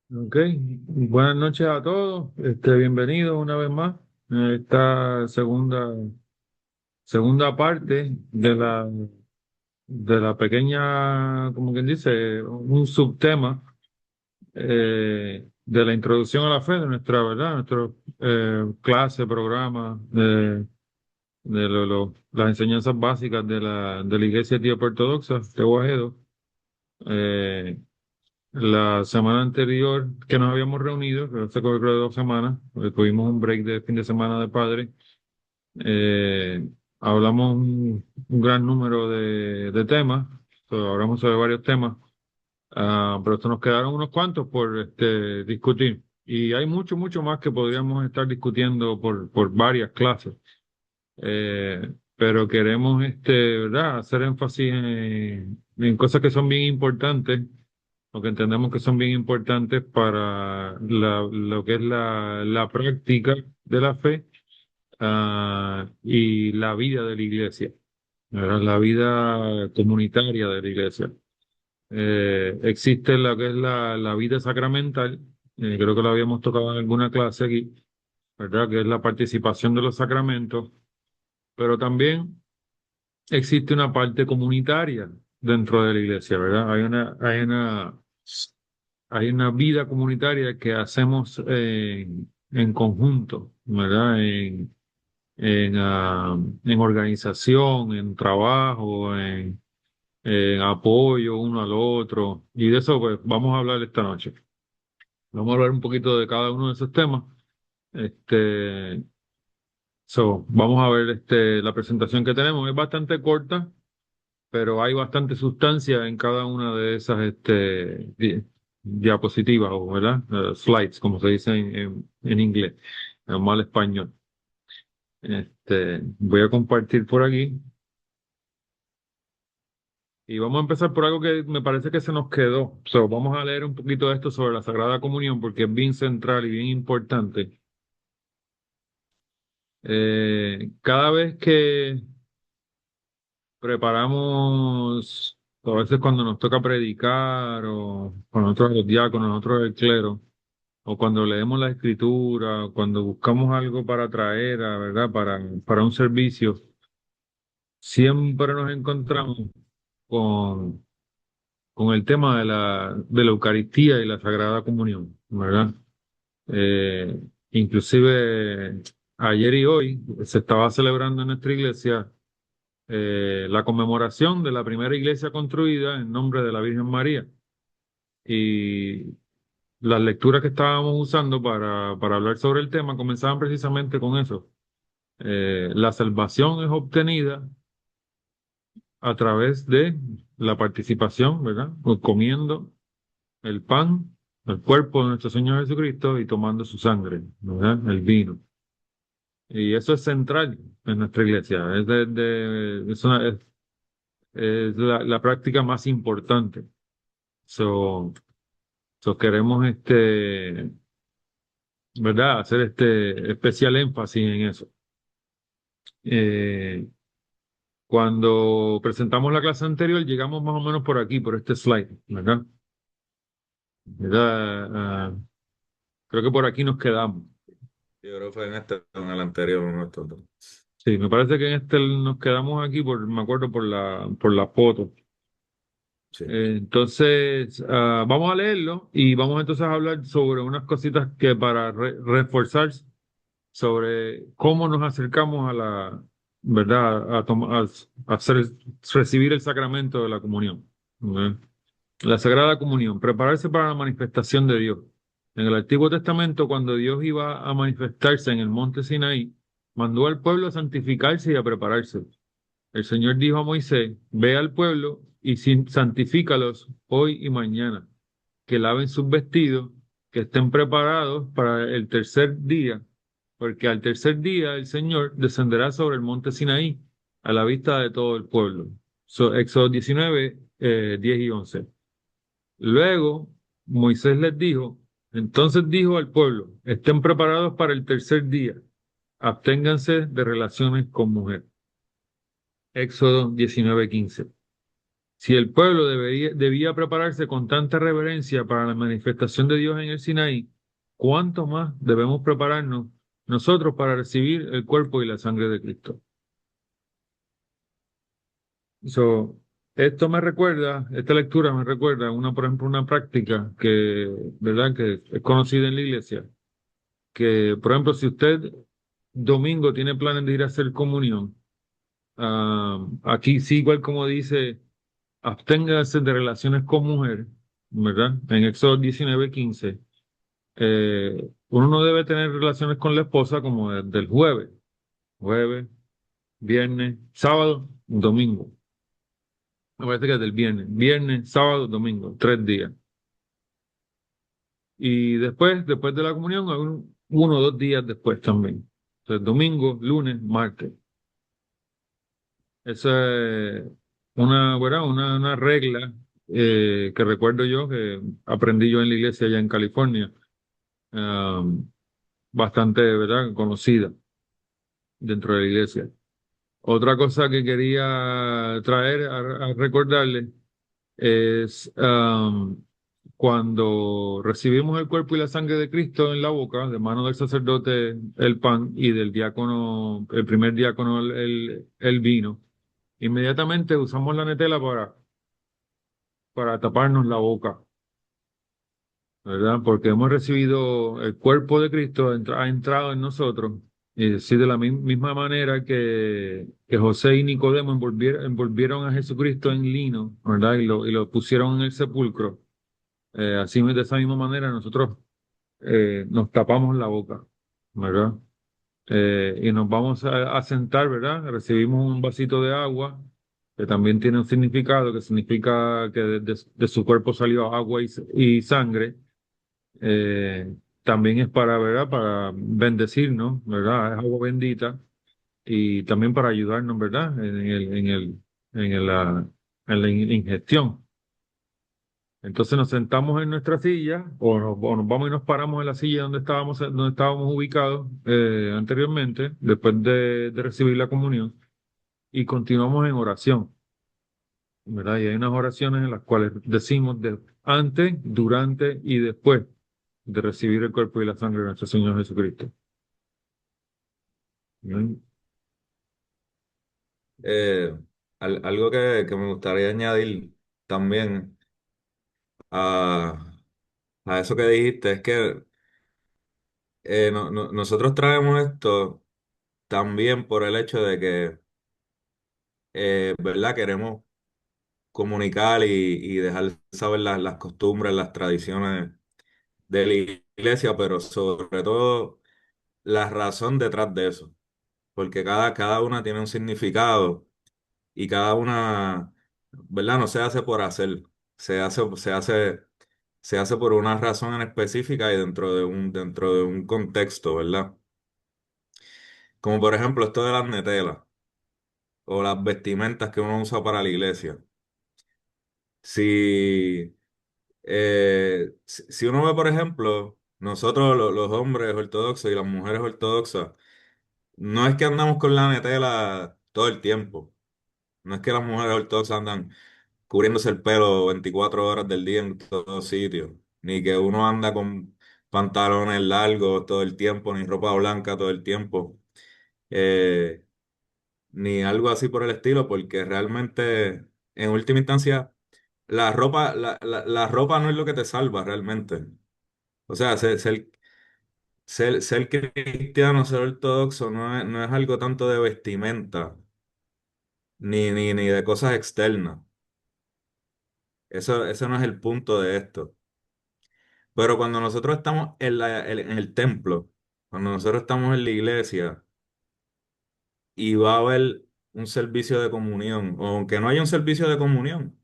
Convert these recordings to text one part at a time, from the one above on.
Ok, buenas noches a todos. Bienvenidos una vez más a esta segunda parte de la pequeña, como quien dice, un subtema de la introducción a la fe de nuestra, ¿verdad? Nuestro clase, programa de las enseñanzas básicas de la Iglesia Etíope Ortodoxa, Tehuajedo. Eh, La semana anterior que nos habíamos reunido, que hace creo que 2 semanas, porque tuvimos un break de fin de semana de padre, eh, hablamos un gran número de temas, hablamos sobre varios temas, pero esto nos quedaron unos cuantos por discutir. Y hay mucho, mucho más que podríamos estar discutiendo por varias clases. Pero queremos, ¿verdad? Hacer énfasis en cosas que son bien importantes lo que entendemos que son bien importantes para lo que es la práctica de la fe y la vida de la iglesia, ¿verdad? La vida comunitaria de la iglesia. Existe lo que es la vida sacramental, creo que lo habíamos tocado en alguna clase aquí, ¿verdad? Que es la participación de los sacramentos, pero también existe una parte comunitaria dentro de la iglesia, ¿verdad? Hay una vida comunitaria que hacemos en conjunto, ¿verdad? En organización, en trabajo, en apoyo uno al otro. Y de eso, pues, vamos a hablar esta noche. Vamos a hablar un poquito de cada uno de esos temas. Este, vamos a ver la presentación que tenemos. Es bastante corta, pero hay bastante sustancia en cada una de esas diapositivas, o ¿verdad? Slides, como se dice en inglés, en mal español. Voy a compartir por aquí y vamos a empezar por algo que me parece que se nos quedó. Vamos a leer un poquito de esto sobre la Sagrada Comunión porque es bien central y bien importante. Cada vez que preparamos, a veces cuando nos toca predicar o con nosotros los diáconos, nosotros el clero, o cuando leemos la escritura, o cuando buscamos algo para traer, ¿verdad? Para un servicio, siempre nos encontramos con, con el tema de la Eucaristía y la Sagrada Comunión, ¿verdad? Eh, Inclusive ayer y hoy se estaba celebrando en nuestra iglesia la conmemoración de la primera iglesia construida en nombre de la Virgen María. Y las lecturas que estábamos usando para hablar sobre el tema comenzaban precisamente con eso. La salvación es obtenida a través de la participación, ¿verdad? O comiendo el pan, el cuerpo de nuestro Señor Jesucristo y tomando su sangre, ¿verdad? El vino. Y eso es central en nuestra iglesia. Es la práctica más importante. So, Queremos ¿verdad? Hacer este especial énfasis en eso. Eh, Cuando presentamos la clase anterior, llegamos más o menos por aquí, por este slide, ¿verdad? ¿Verdad? Creo que por aquí nos quedamos. Yo creo que fue en el anterior, uno de estos dos. Sí, me parece que en este nos quedamos aquí, me acuerdo, por la foto. Sí. Entonces, vamos a leerlo y vamos entonces a hablar sobre unas cositas que para reforzar sobre cómo nos acercamos a ¿verdad? Recibir el sacramento de la comunión. ¿Verdad? La Sagrada Comunión, prepararse para la manifestación de Dios. En el Antiguo Testamento, cuando Dios iba a manifestarse en el monte Sinaí, mandó al pueblo a santificarse y a prepararse. El Señor dijo a Moisés, ve al pueblo y santifícalos hoy y mañana, que laven sus vestidos, que estén preparados para el tercer día, porque al tercer día el Señor descenderá sobre el monte Sinaí a la vista de todo el pueblo. Éxodo 19, 10 y 11. Luego Moisés les dijo, entonces dijo al pueblo, estén preparados para el tercer día, absténganse de relaciones con mujer. Éxodo 19:15. Si el pueblo debía prepararse con tanta reverencia para la manifestación de Dios en el Sinaí, ¿cuánto más debemos prepararnos nosotros para recibir el cuerpo y la sangre de Cristo? So, esta lectura me recuerda por ejemplo, una práctica ¿verdad? Que es conocida en la iglesia, que, por ejemplo, si usted domingo tiene planes de ir a hacer comunión, aquí sí, igual como dice, absténgase de relaciones con mujer, ¿verdad? En Éxodo 19:15, uno no debe tener relaciones con la esposa como desde el jueves, viernes, sábado, domingo. Me parece que es del viernes, sábado, domingo, 3 días. Y después de la comunión, hay 1 o 2 días después también. Entonces, domingo, lunes, martes. Esa es ¿verdad? Una regla que recuerdo yo que aprendí yo en la iglesia allá en California, bastante, ¿verdad? Conocida dentro de la iglesia. Otra cosa que quería traer a recordarle es cuando recibimos el cuerpo y la sangre de Cristo en la boca, de mano del sacerdote el pan y del diácono, el primer diácono el vino, inmediatamente usamos la netela para taparnos la boca, ¿verdad? Porque hemos recibido el cuerpo de Cristo, ha entrado en nosotros. Y así de la misma manera que José y Nicodemo envolvieron a Jesucristo en lino, ¿verdad? Y lo pusieron en el sepulcro. Así de esa misma manera nosotros nos tapamos la boca, ¿verdad? Y nos vamos a sentar, ¿verdad? Recibimos un vasito de agua, que también tiene un significado, que significa que de su cuerpo salió agua y sangre. Eh, También es para, ¿verdad? Para bendecirnos, ¿verdad? Es agua bendita y también para ayudarnos, ¿verdad? En la ingestión. Entonces nos sentamos en nuestra silla o nos vamos y nos paramos en la silla donde estábamos ubicados anteriormente, después de recibir la comunión, y continuamos en oración, ¿verdad? Y hay unas oraciones en las cuales decimos antes, durante y después de recibir el cuerpo y la sangre de nuestro Señor Jesucristo. Amén. Eh, Algo que me gustaría añadir también a, a eso que dijiste es que nosotros traemos esto también por el hecho de que, ¿verdad? Queremos comunicar y dejar saber las costumbres, las tradiciones de la iglesia, pero sobre todo la razón detrás de eso, porque cada una tiene un significado y cada una, ¿verdad? No se hace por hacer, se hace por una razón en específica y dentro de un contexto, ¿verdad? Como por ejemplo esto de las netelas o las vestimentas que uno usa para la iglesia. Si, si uno ve, por ejemplo, nosotros los hombres ortodoxos y las mujeres ortodoxas, no es que andamos con la netela todo el tiempo. No es que las mujeres ortodoxas andan cubriéndose el pelo 24 horas del día en todos sitios, ni que uno anda con pantalones largos todo el tiempo, ni ropa blanca todo el tiempo, eh, ni algo así por el estilo, porque realmente, en última instancia, la ropa no es lo que te salva realmente. O sea, ser cristiano, ser ortodoxo, no es algo tanto de vestimenta, ni de cosas externas. Eso no es el punto de esto. Pero cuando nosotros estamos en el templo, cuando nosotros estamos en la iglesia y va a haber un servicio de comunión, o aunque no haya un servicio de comunión,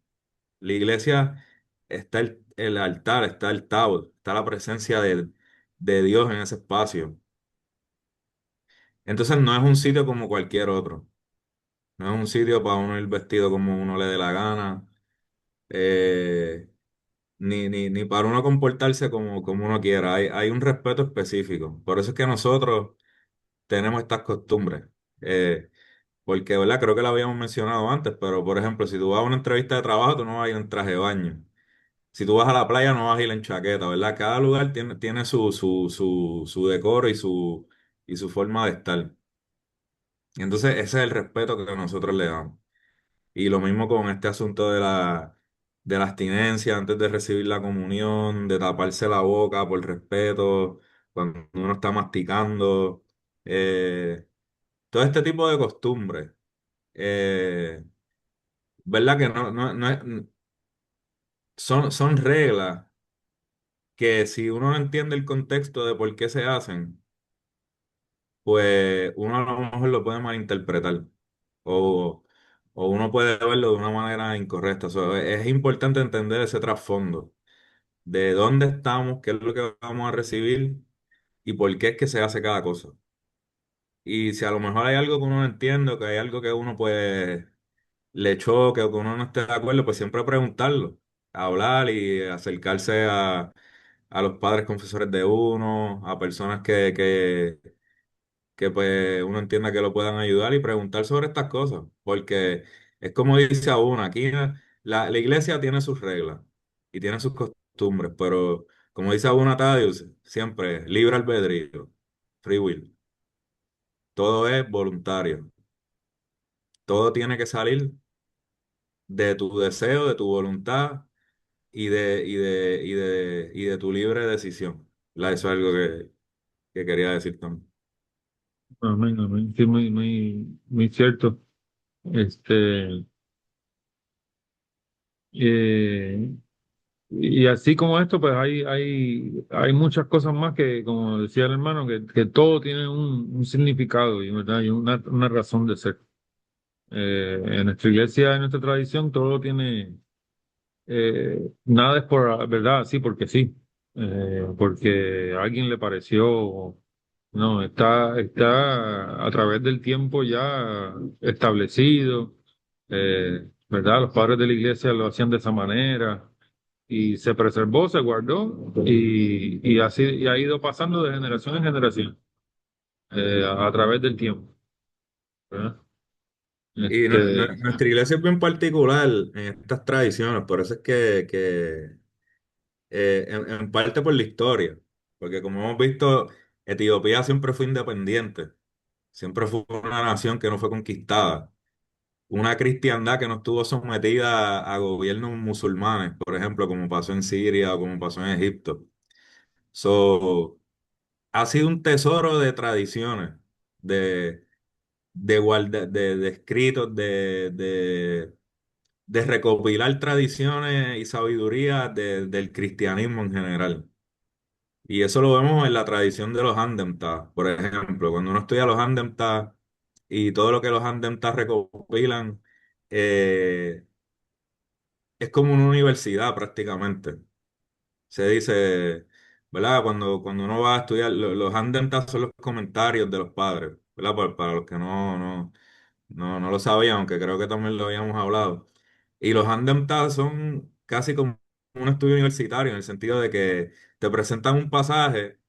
la iglesia está el altar, está el tabla, está la presencia de Dios en ese espacio. Entonces no es un sitio como cualquier otro. No es un sitio para uno ir vestido como uno le dé la gana, eh, ni para uno comportarse como uno quiera. Hay un respeto específico. Por eso es que nosotros tenemos estas costumbres. Porque, ¿verdad? Creo que lo habíamos mencionado antes, pero por ejemplo, si tú vas a una entrevista de trabajo, tú no vas a ir en traje de baño. Si tú vas a la playa, no vas a ir en chaqueta, ¿verdad? Cada lugar tiene su decoro y su forma de estar. Y entonces ese es el respeto que nosotros le damos. Y lo mismo con este asunto de la abstinencia antes de recibir la comunión, de taparse la boca por respeto, cuando uno está masticando, todo este tipo de costumbres. eh, ¿Verdad? Que son reglas que si uno no entiende el contexto de por qué se hacen, pues uno a lo mejor lo puede malinterpretar o, o uno puede verlo de una manera incorrecta. So, es importante entender ese trasfondo de dónde estamos, qué es lo que vamos a recibir y por qué es que se hace cada cosa. Y si a lo mejor hay algo que uno no entiende, o que hay algo que uno pues le choque o que uno no esté de acuerdo, pues siempre preguntarlo, hablar y acercarse a los padres confesores de uno, a personas que pues uno entienda que lo puedan ayudar y preguntar sobre estas cosas, porque es como dice a uno, aquí la iglesia tiene sus reglas y tiene sus costumbres, pero como dice Abuna Tadius, siempre libre albedrío, free will, todo es voluntario, todo tiene que salir de tu deseo, de tu voluntad y de tu libre decisión. Eso es algo que quería decir también. Amén, amén. Sí, muy, muy, muy cierto. Este, eh, y así como esto, pues hay muchas cosas más que, como decía el hermano, que todo tiene un significado y, ¿verdad? Y una razón de ser. En nuestra iglesia, en nuestra tradición, todo tiene, nada es por, ¿verdad? Sí, porque sí. Porque a alguien le pareció, no, está a través del tiempo ya establecido, ¿verdad? Los padres de la iglesia lo hacían de esa manera y se preservó, se guardó y así y ha ido pasando de generación en generación, a través del tiempo, ¿verdad? Y Este, nuestra iglesia es bien particular en estas tradiciones, por eso es en parte por la historia, porque como hemos visto, Etiopía siempre fue independiente, siempre fue una nación que no fue conquistada, una cristiandad que no estuvo sometida a gobiernos musulmanes, por ejemplo, como pasó en Siria o como pasó en Egipto. So, ha sido un tesoro de tradiciones, de escritos, de recopilar tradiciones y sabiduría del cristianismo en general. Y eso lo vemos en la tradición de los Handemtas, por ejemplo. Cuando uno estudia los Handemtas y todo lo que los Handemtas recopilan, eh, es como una universidad prácticamente. Se dice, ¿verdad? Cuando uno va a estudiar, los Handemtas son los comentarios de los padres, ¿verdad? Para los que no lo sabían, aunque creo que también lo habíamos hablado. Y los Handemtas son casi como un estudio universitario, en el sentido de que te presentan un pasaje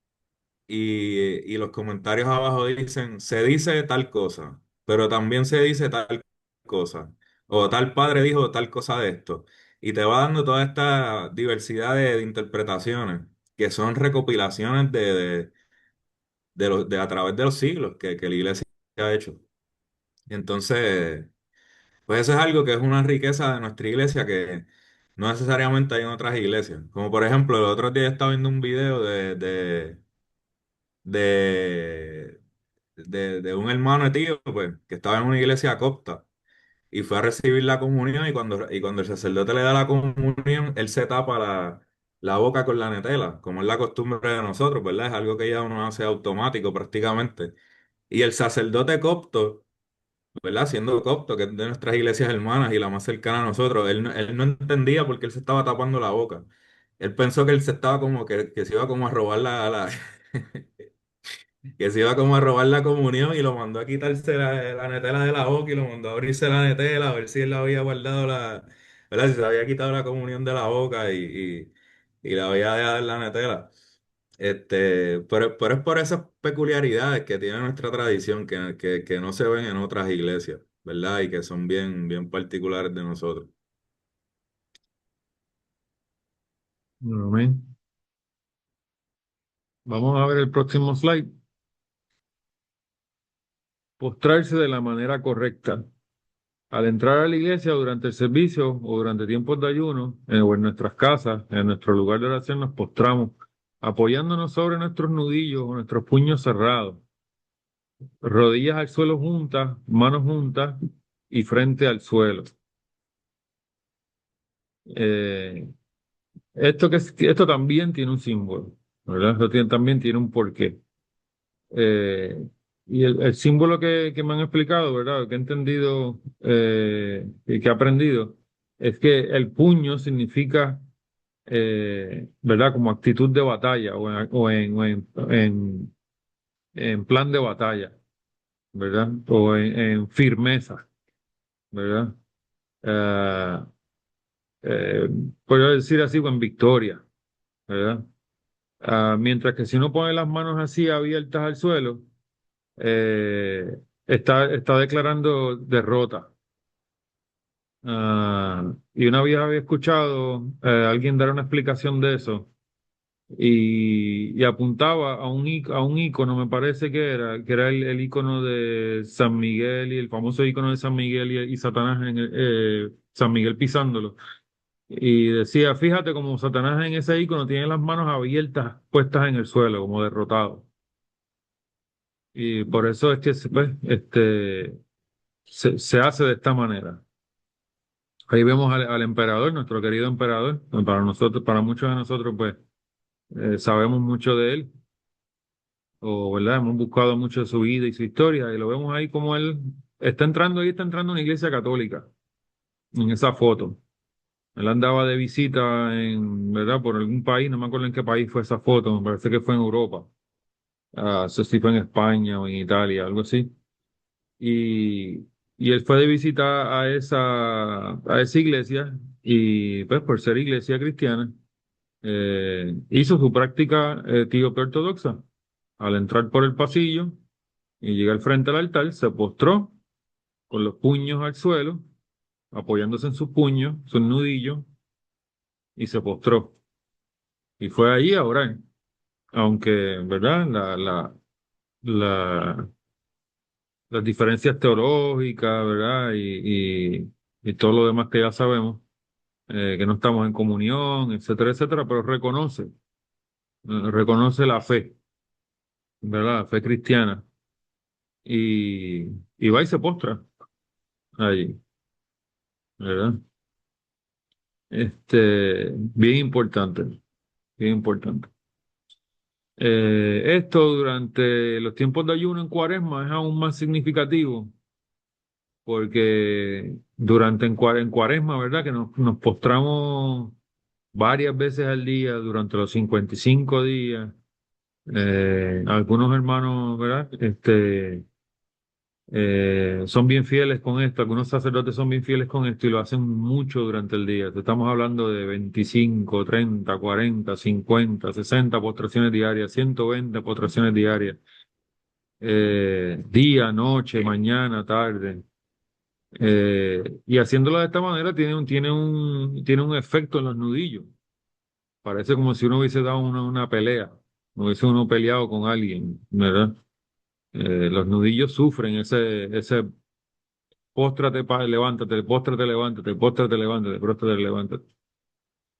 y los comentarios abajo dicen, se dice tal cosa, pero también se dice tal cosa, o tal padre dijo tal cosa de esto. Y te va dando toda esta diversidad de interpretaciones, que son recopilaciones de a través de los siglos que la iglesia ha hecho. Y entonces... Pues eso es algo que es una riqueza de nuestra iglesia que no necesariamente hay en otras iglesias. Como por ejemplo, el otro día estaba viendo un video de, de un hermano etíope que estaba en una iglesia copta y fue a recibir la comunión y cuando el sacerdote le da la comunión, él se tapa la boca con la netela, como es la costumbre de nosotros, ¿verdad? Es algo que ya uno hace automático prácticamente. Y el sacerdote copto, ¿verdad? Siendo copto, que es de nuestras iglesias hermanas y la más cercana a nosotros, él no entendía por qué él se estaba tapando la boca. Él pensó que él se estaba como que se iba como a robar que se iba como a robar la comunión y lo mandó a quitarse la netela de la boca y lo mandó a abrirse la netela a ver si él la había guardado ¿verdad? Si se había quitado la comunión de la boca y le había dejado en la netela. Pero es por esas peculiaridades que tiene nuestra tradición que no se ven en otras iglesias, ¿verdad? Y que son bien, bien particulares de nosotros. Amén. Vamos a ver el próximo slide. Postrarse de la manera correcta. Al entrar a la iglesia durante el servicio o durante tiempos de ayuno, o en nuestras casas, en nuestro lugar de oración, nos postramos, apoyándonos sobre nuestros nudillos o nuestros puños cerrados, rodillas al suelo juntas, manos juntas y frente al suelo. Eh, esto también tiene un símbolo, ¿verdad? También tiene un porqué. Eh, y el símbolo que me han explicado, ¿verdad? Que he entendido y que he aprendido, es que el puño significa, ¿verdad? Como actitud de batalla en plan de batalla, ¿verdad? O en firmeza, ¿verdad? Eh, eh, Puedo decir así, o en victoria, ¿verdad? Mientras que si uno pone las manos así abiertas al suelo, está declarando derrota. Y una vez había escuchado a alguien dar una explicación de eso y apuntaba a un ícono, me parece que era el ícono de San Miguel y el famoso ícono de San Miguel y Satanás San Miguel pisándolo. Y decía, fíjate como Satanás en ese ícono tiene las manos abiertas, puestas en el suelo, como derrotado. Y por eso es que pues, se hace de esta manera. Ahí vemos al emperador, nuestro querido emperador. Para nosotros, para muchos de nosotros, pues, sabemos mucho de él, o, ¿verdad? Hemos buscado mucho de su vida y su historia, y lo vemos ahí como él está entrando a una iglesia católica, en esa foto. Él andaba de visita ¿verdad? Por algún país, no me acuerdo en qué país fue esa foto, me parece que fue en Europa. No sé si fue en España o en Italia, algo así. Y, y él fue de visita a esa iglesia, y pues por ser iglesia cristiana, hizo su práctica etíope ortodoxa. Al entrar por el pasillo y llegar frente al altar, se postró con los puños al suelo, apoyándose en sus puños, sus nudillos, y se postró. Y fue allí a orar. Aunque, ¿verdad? La, las diferencias teológicas, ¿verdad? Y todo lo demás que ya sabemos, que no estamos en comunión, etcétera, etcétera, pero reconoce la fe, ¿verdad? La fe cristiana. Y, y va y se postra allí, ¿verdad? Bien importante, bien importante. Esto durante los tiempos de ayuno en Cuaresma es aún más significativo porque en Cuaresma, ¿verdad? Que nos postramos varias veces al día durante los 55 días. Algunos hermanos, ¿verdad? Son bien fieles con esto, algunos sacerdotes son bien fieles con esto y lo hacen mucho durante el día. Estamos hablando de 25, 30, 40, 50, 60 postraciones diarias, 120 postraciones diarias, día, noche, mañana, tarde. Y haciéndolo de esta manera tiene un efecto en los nudillos. Parece como si uno hubiese dado una pelea, hubiese uno peleado con alguien, ¿verdad? Los nudillos sufren ese póstrate, levántate, póstrate, levántate, póstrate, levántate.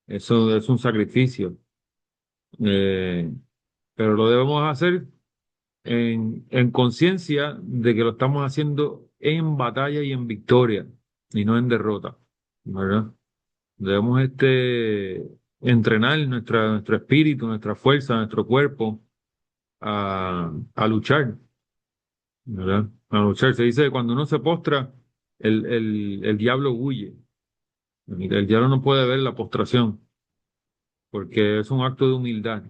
Eso es un sacrificio. Eh, pero lo debemos hacer en conciencia de que lo estamos haciendo en batalla y en victoria, y no en derrota, ¿verdad? Debemos entrenar nuestro espíritu, nuestra fuerza, nuestro cuerpo a luchar, ¿verdad? A luchar. Se dice que cuando uno se postra, el diablo huye. El diablo no puede ver la postración porque es un acto de humildad.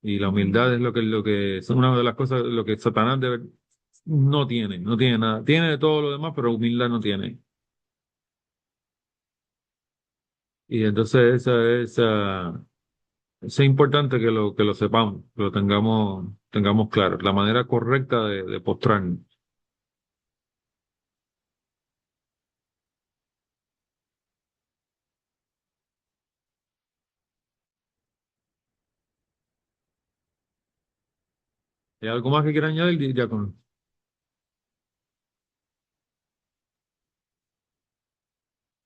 Y la humildad es lo que es una de las cosas, lo que Satanás no tiene nada. Tiene de todo lo demás, pero humildad no tiene. Y entonces esa es. es importante que lo sepamos, que lo tengamos claro, la manera correcta de postrarnos. ¿Hay algo más que quiera añadir, Diácono?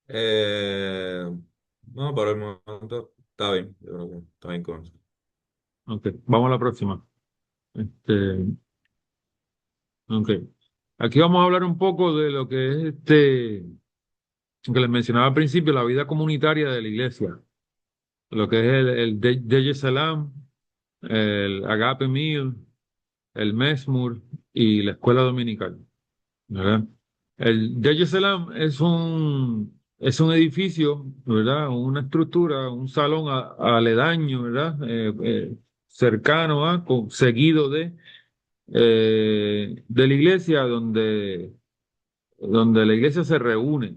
Eh, no, por el momento está bien, yo creo que está bien con eso. Ok, vamos a la próxima. Este, ok. Aquí vamos a hablar un poco de lo que es que les mencionaba al principio, la vida comunitaria de la iglesia, lo que es el Deye Salam, el Agape Meal, el Mesmur y la escuela dominical, ¿verdad? El Deye Salam es un edificio, ¿verdad? Una estructura, un salón aledaño, ¿verdad? Cercano seguido de la iglesia donde la iglesia se reúne,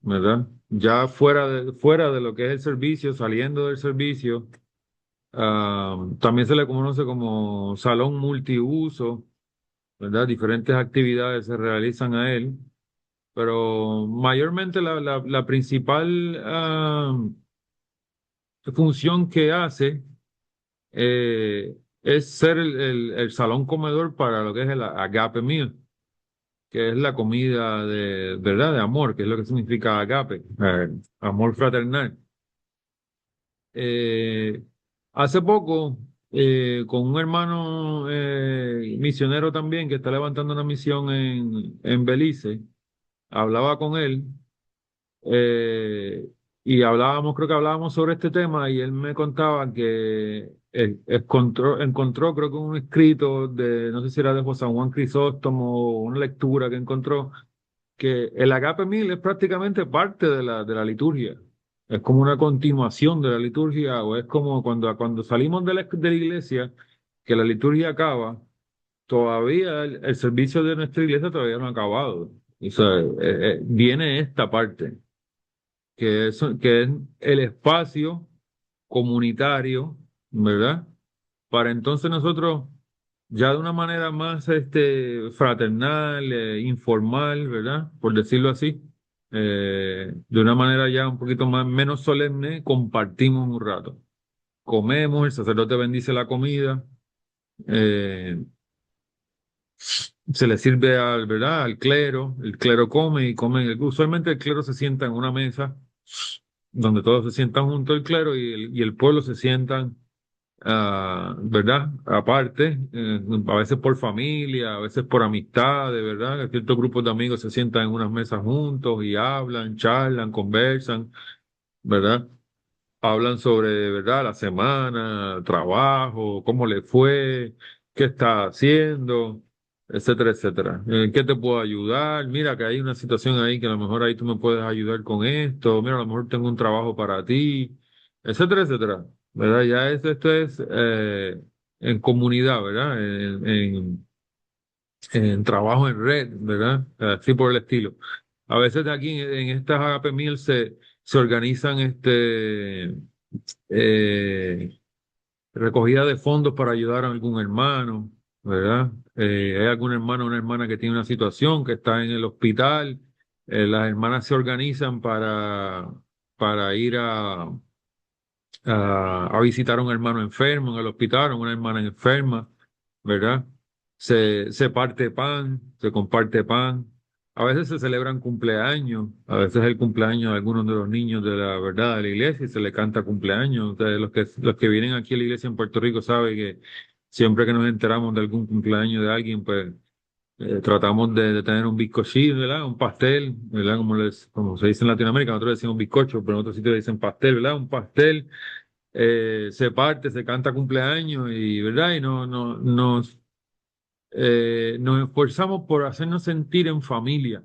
¿verdad? Ya fuera de lo que es el servicio, saliendo del servicio, también se le conoce como salón multiuso, ¿verdad? Diferentes actividades se realizan a él, pero mayormente la principal función que hace es ser el salón comedor para lo que es el Agape Meal, que es la comida de, ¿verdad? De amor, que es lo que significa agape, amor fraternal. Eh, Hace poco, con un hermano misionero también que está levantando una misión en Belice, hablaba con él eh, y creo que hablábamos sobre este tema y él me contaba que encontró, creo que un escrito de, no sé si era de José Juan Crisóstomo, una lectura que encontró que el Agape Mil es prácticamente parte de la liturgia. Es como una continuación de la liturgia, o es como cuando salimos de la iglesia, que la liturgia acaba, todavía el servicio de nuestra iglesia todavía no ha acabado. O sea, viene esta parte, que es el espacio comunitario, ¿verdad? Para entonces nosotros, ya de una manera más fraternal, informal, ¿verdad? Por decirlo así, de una manera ya un poquito más, menos solemne, compartimos un rato. Comemos, el sacerdote bendice la comida, eh, se le sirve ¿verdad? Al clero, el clero come y come. Usualmente el clero se sienta en una mesa donde todos se sientan junto al clero y el pueblo se sientan ¿verdad? Aparte, a veces por familia, a veces por amistad, de verdad, que ciertos grupos de amigos se sientan en unas mesas juntos y hablan, charlan, conversan, ¿verdad? Hablan sobre, ¿verdad? La semana, trabajo, cómo le fue, qué está haciendo, etcétera, etcétera. ¿En qué te puedo ayudar? Mira que hay una situación ahí que a lo mejor ahí tú me puedes ayudar con esto. Mira, a lo mejor tengo un trabajo para ti, etcétera, etcétera. ¿Verdad? Ya esto es en comunidad, ¿verdad? En trabajo en red, ¿verdad? Así por el estilo. A veces de aquí en estas Agape Meal se organizan eh, recogida de fondos para ayudar a algún hermano, ¿verdad? Hay algún hermano o una hermana que tiene una situación, que está en el hospital, las hermanas se organizan para ir a visitar a un hermano enfermo en el hospital, a una hermana enferma, ¿verdad? Se parte pan, se comparte pan. A veces se celebran cumpleaños, a veces es el cumpleaños de algunos de los niños de la verdad de la iglesia y se le canta cumpleaños. Ustedes, los que vienen aquí a la iglesia en Puerto Rico saben que siempre que nos enteramos de algún cumpleaños de alguien, pues tratamos de tener un bizcochito, ¿verdad? Un pastel, ¿verdad? Como se dice en Latinoamérica, nosotros decimos bizcocho, pero en otros sitios dicen pastel, ¿verdad? Un pastel se parte, se canta cumpleaños y, ¿verdad? Y nos esforzamos por hacernos sentir en familia.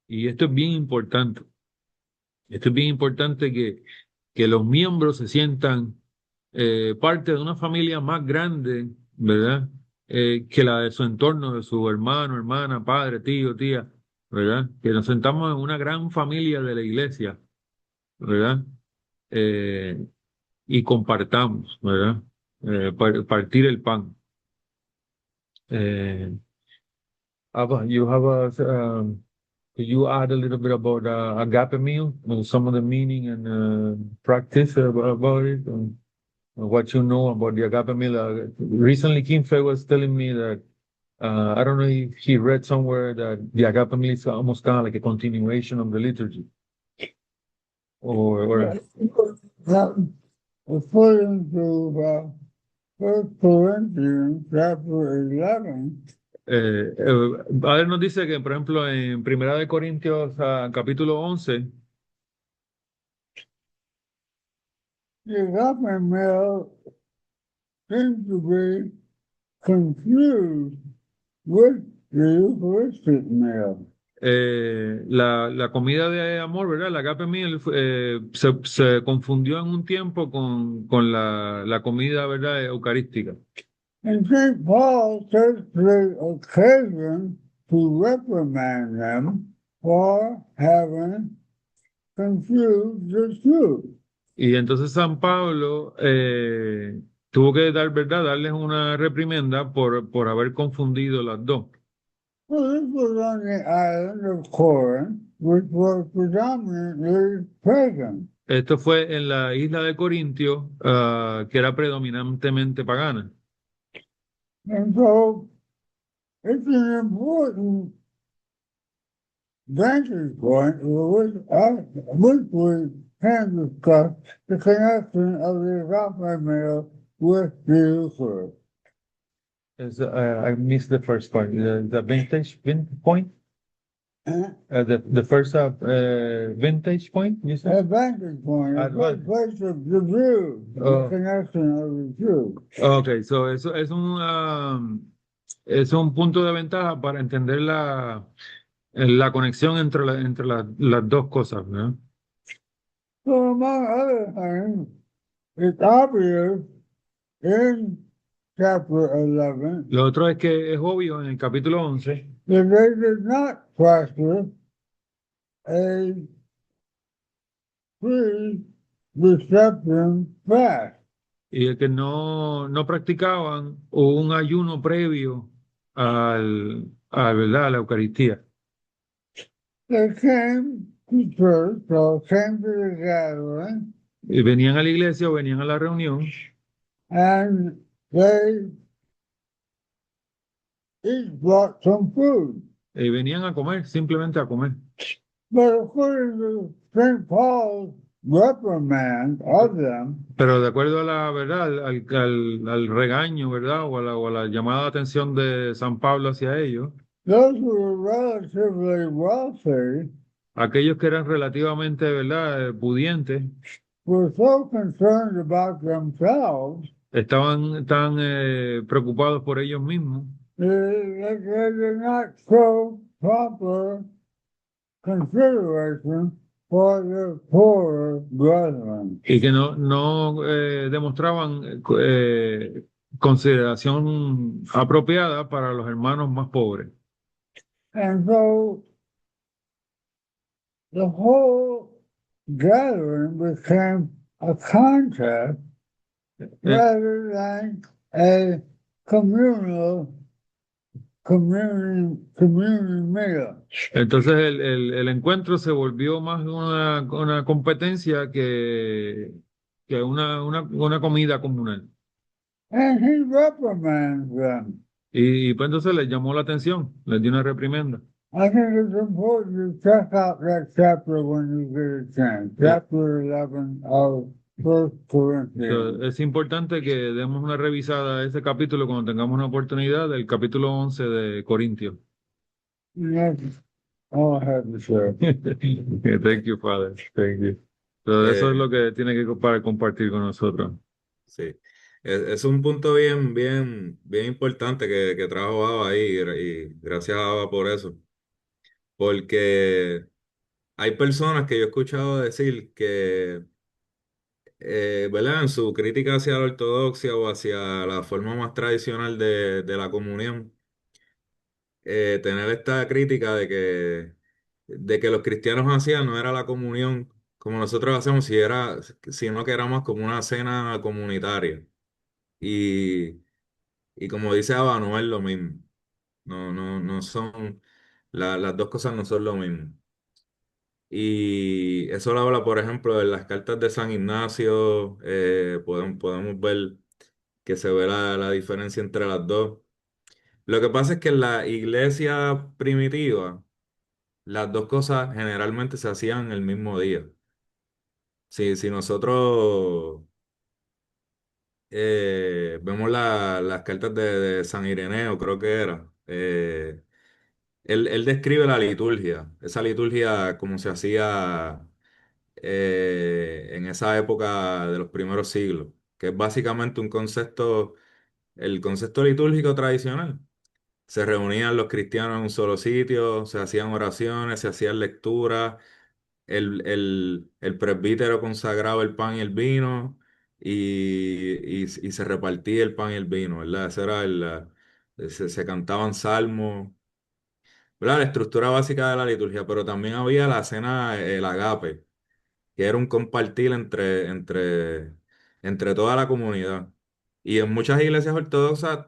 Y esto es bien importante. Esto es bien importante que los miembros se sientan parte de una familia más grande, ¿verdad? Que la de su entorno, de su hermano, hermana, padre, tío, tía, ¿verdad? Que nos sentamos en una gran familia de la iglesia, ¿verdad? Eh, y compartamos, ¿verdad? Partir el pan. Eh, you have could you add a little bit about agape meal, some of the meaning and practice about it, and what you know about the agape meal? Recently, Kim Fei was telling me that I don't know if he read somewhere that the agape meal is almost kind of like a continuation of the liturgy, or That, according to First Corinthians chapter 11, A ver, nos dice que, por ejemplo, en Primera de Corintios, capítulo 11, the agape male seems to be confused with the Eucharistic meal. la comida de amor, ¿verdad? La agape meal se confundió en un tiempo con la comida, ¿verdad? Eucarística. And St. Paul takes the occasion to reprimand them for having confused the truth. Y entonces San Pablo tuvo que dar, ¿verdad? Darles una reprimenda por haber confundido las dos. Well, this was on the island of Corinth, which was predominantly pagan. Esto fue en la isla de Corintio, que era predominantemente pagana. And so it's an important vantage point which we can discuss the connection of the agape meal with the Eucharist. I missed the first part. The vintage point? The first vintage point, you A said? vantage point, a Advan- place of the view, the Oh. connection of the two. Okay, so eso es un punto de ventaja para entender la conexión entre las dos cosas, ¿no? So among other things, it's obvious in chapter 11 Lo otro es que es obvio en el capítulo 11 that they did not practice a pre-reception fast. y de que no practicaban un ayuno previo ¿verdad? A la Eucaristía. They came to church or came to the gathering Y venían a la iglesia o venían a la reunión and they each brought some food. y venían a comer, simplemente a comer. But according to St. Paul's reprimand of them, Pero de acuerdo a la verdad, al regaño, ¿verdad? O a la llamada de atención de San Pablo hacia ellos, those who were relatively wealthy aquellos que eran relativamente, ¿verdad? Pudientes, were so concerned about themselves estaban tan preocupados por ellos mismos that they did not show proper consideration for the poorer brethren. y que no demostraban consideración apropiada para los hermanos más pobres. And so the whole gathering became a contest rather than a communion meal. Entonces el encuentro se volvió más una competencia que una comida comunal. And he reprimands them. Y pues entonces les llamó la atención, les dio una reprimenda. I think it's important to check out that chapter when you get a chance. Chapter 11 of First Corinthians. Es importante que demos una revisada a ese capítulo cuando tengamos una oportunidad del capítulo 11 de Corintios. And that's all I have to say. Thank you, Father. Thank you. So, eso es Eh, lo que tiene que para compartir con nosotros. sí, es un punto bien importante que trajo Aba ahí y gracias a Aba por eso. Porque hay personas que yo he escuchado decir que, ¿verdad? En su crítica hacia la ortodoxia o hacia la forma más tradicional de la comunión, tener esta crítica de que los cristianos hacían no era la comunión, como nosotros hacemos si era, sino que éramos como una cena comunitaria. Y, y como dice Aba, no es lo mismo. No son, las dos cosas no son lo mismo. Y eso lo habla, por ejemplo, en las cartas de San Ignacio, podemos ver que se ve la diferencia entre las dos. Lo que pasa es que en la iglesia primitiva, las dos cosas generalmente se hacían el mismo día. Si nosotros vemos las cartas de San Ireneo, creo que era, él describe la liturgia, esa liturgia como se hacía en esa época de los primeros siglos, que es básicamente el concepto litúrgico tradicional. Se reunían los cristianos en un solo sitio, se hacían oraciones, se hacían lecturas, el presbítero consagraba el pan y el vino y se repartía el pan y el vino, ¿verdad? Se cantaban salmos, ¿verdad? La estructura básica de la liturgia, pero también había la cena, el agape, que era un compartir entre toda la comunidad. Y en muchas iglesias ortodoxas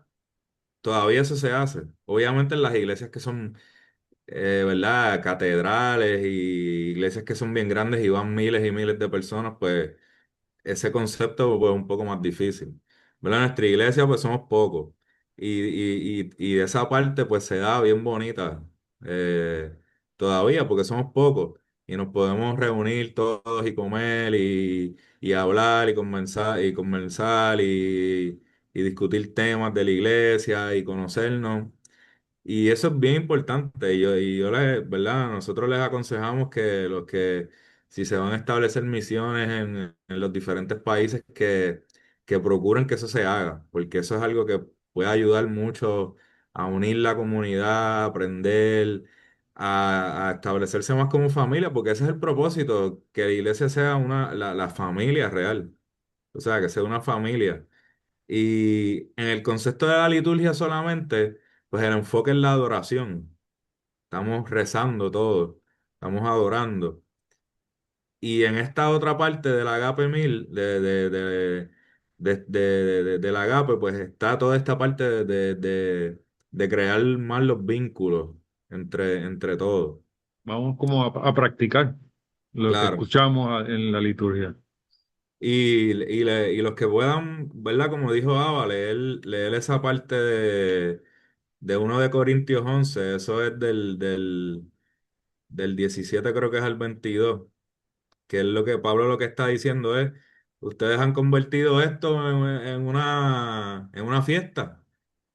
todavía eso se hace. Obviamente en las iglesias que son ¿verdad? Catedrales y iglesias que son bien grandes y van miles y miles de personas, pues ese concepto pues, es un poco más difícil. ¿Verdad? En nuestra iglesia pues somos pocos y de esa parte pues se da bien bonita eh, todavía porque somos pocos y nos podemos reunir todos y comer y hablar y discutir temas de la iglesia y conocernos. Y eso es bien importante. ¿Verdad? Nosotros les aconsejamos que si se van a establecer misiones en los diferentes países, que procuren que eso se haga, porque eso es algo que puede ayudar mucho a unir la comunidad, a aprender, a establecerse más como familia, porque ese es el propósito, que la iglesia sea la familia real, o sea, que sea una familia. Y en el concepto de la liturgia solamente, pues el enfoque es la adoración. Estamos rezando todo, estamos adorando. Y en esta otra parte del agape mil, del agape, pues está toda esta parte de crear más los vínculos entre todos. Vamos como a practicar lo que Claro. escuchamos en la liturgia. Y los que puedan, ¿verdad? Como dijo Ava, leer esa parte de 1 de Corintios 11, eso es del 17 creo que es al 22, que es lo que Pablo lo que está diciendo es, ustedes han convertido esto en una fiesta.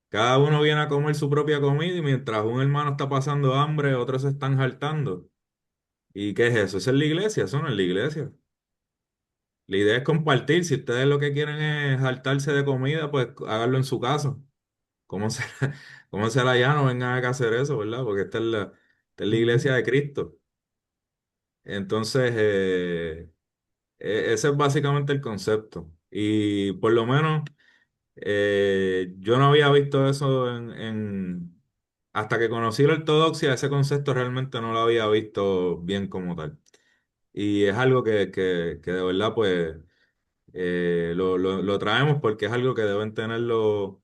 Cada uno viene a comer su propia comida y mientras un hermano está pasando hambre, otros se están jaltando. ¿Y qué es eso? Eso es la iglesia, eso no es la iglesia. La idea es compartir. Si ustedes lo que quieren es jaltarse de comida, pues háganlo en su casa. ¿Cómo se, cómo será allá? No vengan acá a hacer eso, ¿verdad? Porque esta es la Ujú. iglesia de Cristo. Entonces, ese es básicamente el concepto. Y por lo menos yo no había visto eso hasta que conocí la ortodoxia, ese concepto realmente no lo había visto bien como tal. Y es algo que de verdad, pues, lo traemos porque es algo que deben tenerlo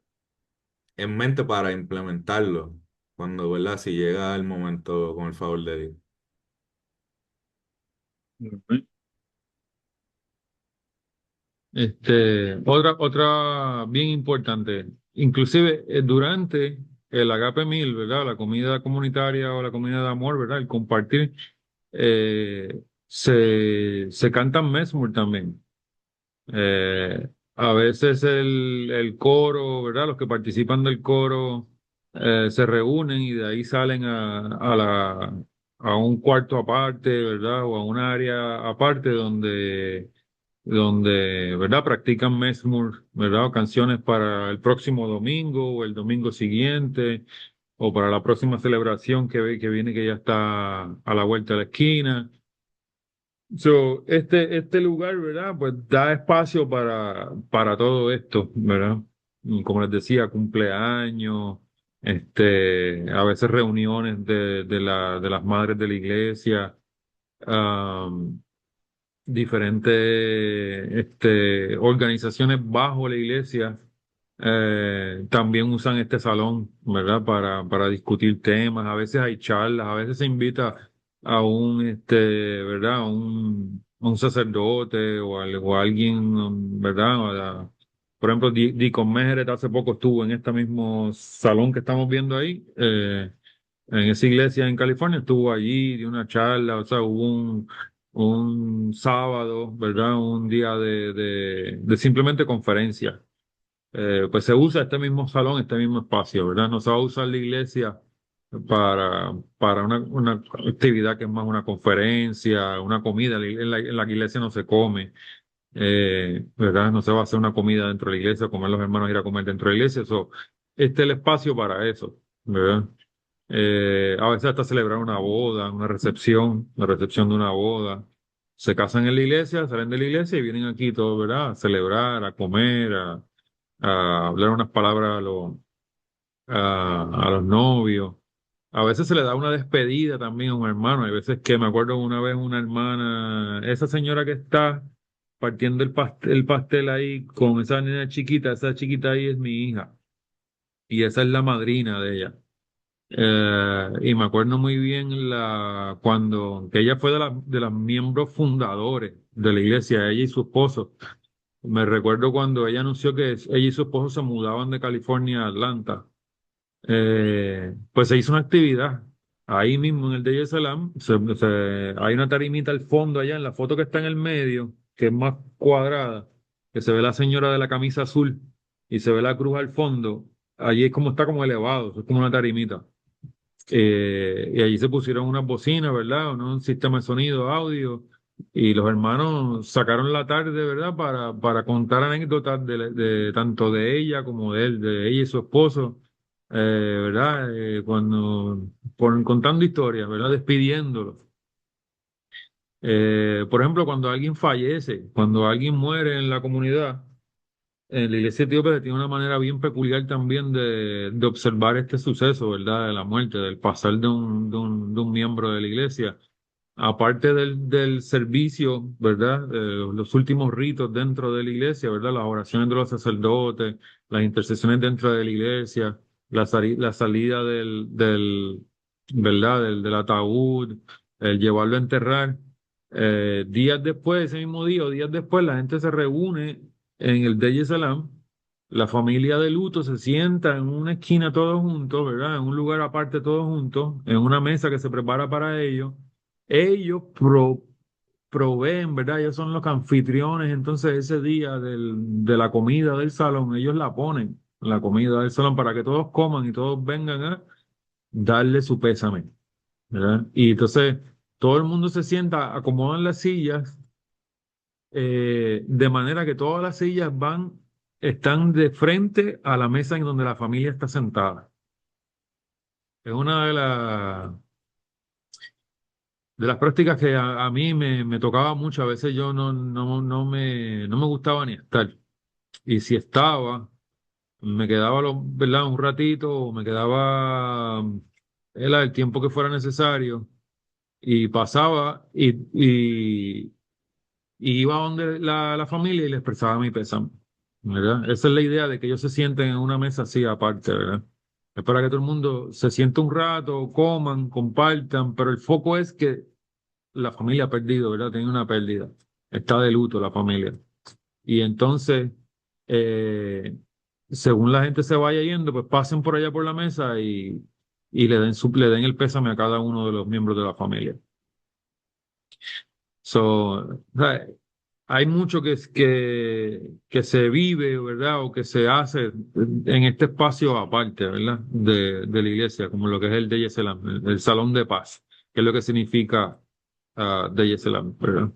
en mente para implementarlo cuando, ¿verdad? Si llega el momento con el favor de Dios. Ujú. Otra bien importante, inclusive durante el Agape Meal, ¿verdad? La comida comunitaria o la comida de amor, ¿verdad? El compartir, se cantan mezmur también. A veces el coro, ¿verdad? Los que participan del coro se reúnen y de ahí salen a un cuarto aparte, ¿verdad? O a un área aparte donde, ¿verdad? Practican mezmur, ¿verdad? O canciones para el próximo domingo o el domingo siguiente o para la próxima celebración que viene que ya está a la vuelta de la esquina. Este lugar, ¿verdad? Pues da espacio para todo esto, ¿verdad? Y como les decía, cumpleaños, a veces reuniones de las madres de la iglesia. diferentes organizaciones bajo la iglesia también usan este salón, ¿verdad? Para discutir temas. A veces hay charlas, a veces se invita a un, ¿verdad? A un sacerdote o a alguien, ¿verdad? Por ejemplo, Deacon Mejeret hace poco estuvo en este mismo salón que estamos viendo ahí. En esa iglesia en California, estuvo allí, dio una charla, o sea, hubo un sábado, ¿verdad? Un día de simplemente conferencia. Pues se usa este mismo salón, este mismo espacio, ¿verdad? No se va a usar la iglesia para una actividad que es más una conferencia, una comida. En la iglesia no se come, ¿verdad? No se va a hacer una comida dentro de la iglesia, comer los hermanos ir a comer dentro de la iglesia. Este es el espacio para eso, ¿verdad? A veces hasta celebrar una boda, una recepción de una boda. Se casan en la iglesia, salen de la iglesia y vienen aquí todos, ¿verdad? A celebrar, a comer, a hablar unas palabras a los novios. A veces se le da una despedida también a un hermano. Hay veces que me acuerdo una vez una hermana, esa señora que está partiendo el pastel ahí con esa niña chiquita, esa chiquita ahí es mi hija y esa es la madrina de ella. Y me acuerdo muy bien cuando que ella fue de las miembros fundadores de la iglesia, ella y su esposo. Me recuerdo cuando ella anunció que ella y su esposo se mudaban de California a Atlanta. Pues se hizo una actividad ahí mismo en el de Salam. Hay una tarimita al fondo allá en la foto que está en el medio, que es más cuadrada, que se ve la señora de la camisa azul y se ve la cruz al fondo. Allí es como está como elevado, es como una tarimita. Y allí se pusieron unas bocinas, ¿verdad? Un sistema de sonido, audio, y los hermanos sacaron la tarde, ¿verdad? Para contar anécdotas tanto de ella como de él, de ella y su esposo, ¿verdad? Contando historias, ¿verdad? Despidiéndolo. Por ejemplo, cuando alguien fallece, cuando alguien muere en la comunidad, la iglesia etíope tiene una manera bien peculiar también de observar este suceso, ¿verdad? De la muerte, del pasar de un miembro de la iglesia. Aparte del servicio, ¿verdad? Los últimos ritos dentro de la iglesia, ¿verdad? Las oraciones de los sacerdotes, las intercesiones dentro de la iglesia, la salida ¿verdad? Del ataúd, el llevarlo a enterrar. Días después, ese mismo día o días después, la gente se reúne en el Deir Salam, la familia de luto se sienta en una esquina todos juntos, ¿verdad? En un lugar aparte todos juntos, en una mesa que se prepara para ellos. Ellos proveen, ¿verdad? Ellos son los anfitriones, entonces ese día de la comida del salón, ellos la ponen, la comida del salón, para que todos coman y todos vengan a darle su pésame, ¿verdad? Y entonces todo el mundo se sienta, acomodan las sillas de manera que todas las sillas están de frente a la mesa en donde la familia está sentada. Es una de las prácticas que a mí me tocaba mucho. A veces yo no me gustaba ni estar. Y si estaba, me quedaba, ¿verdad? Un ratito, o me quedaba el tiempo que fuera necesario. Y pasaba y iba a donde la familia y le expresaba mi pésame, ¿verdad? Esa es la idea de que ellos se sienten en una mesa así aparte, ¿verdad? Es para que todo el mundo se siente un rato, coman, compartan, pero el foco es que la familia ha perdido, ¿verdad? Tiene una pérdida. Está de luto la familia. Y entonces, eh, según la gente se vaya yendo, pues pasen por allá por la mesa y le den el pésame a cada uno de los miembros de la familia. O sea, hay mucho que se vive, ¿verdad? O que se hace en este espacio aparte, ¿verdad? De la iglesia, como lo que es el Deir Selam, el Salón de Paz, que es lo que significa Deir Selam, ¿verdad?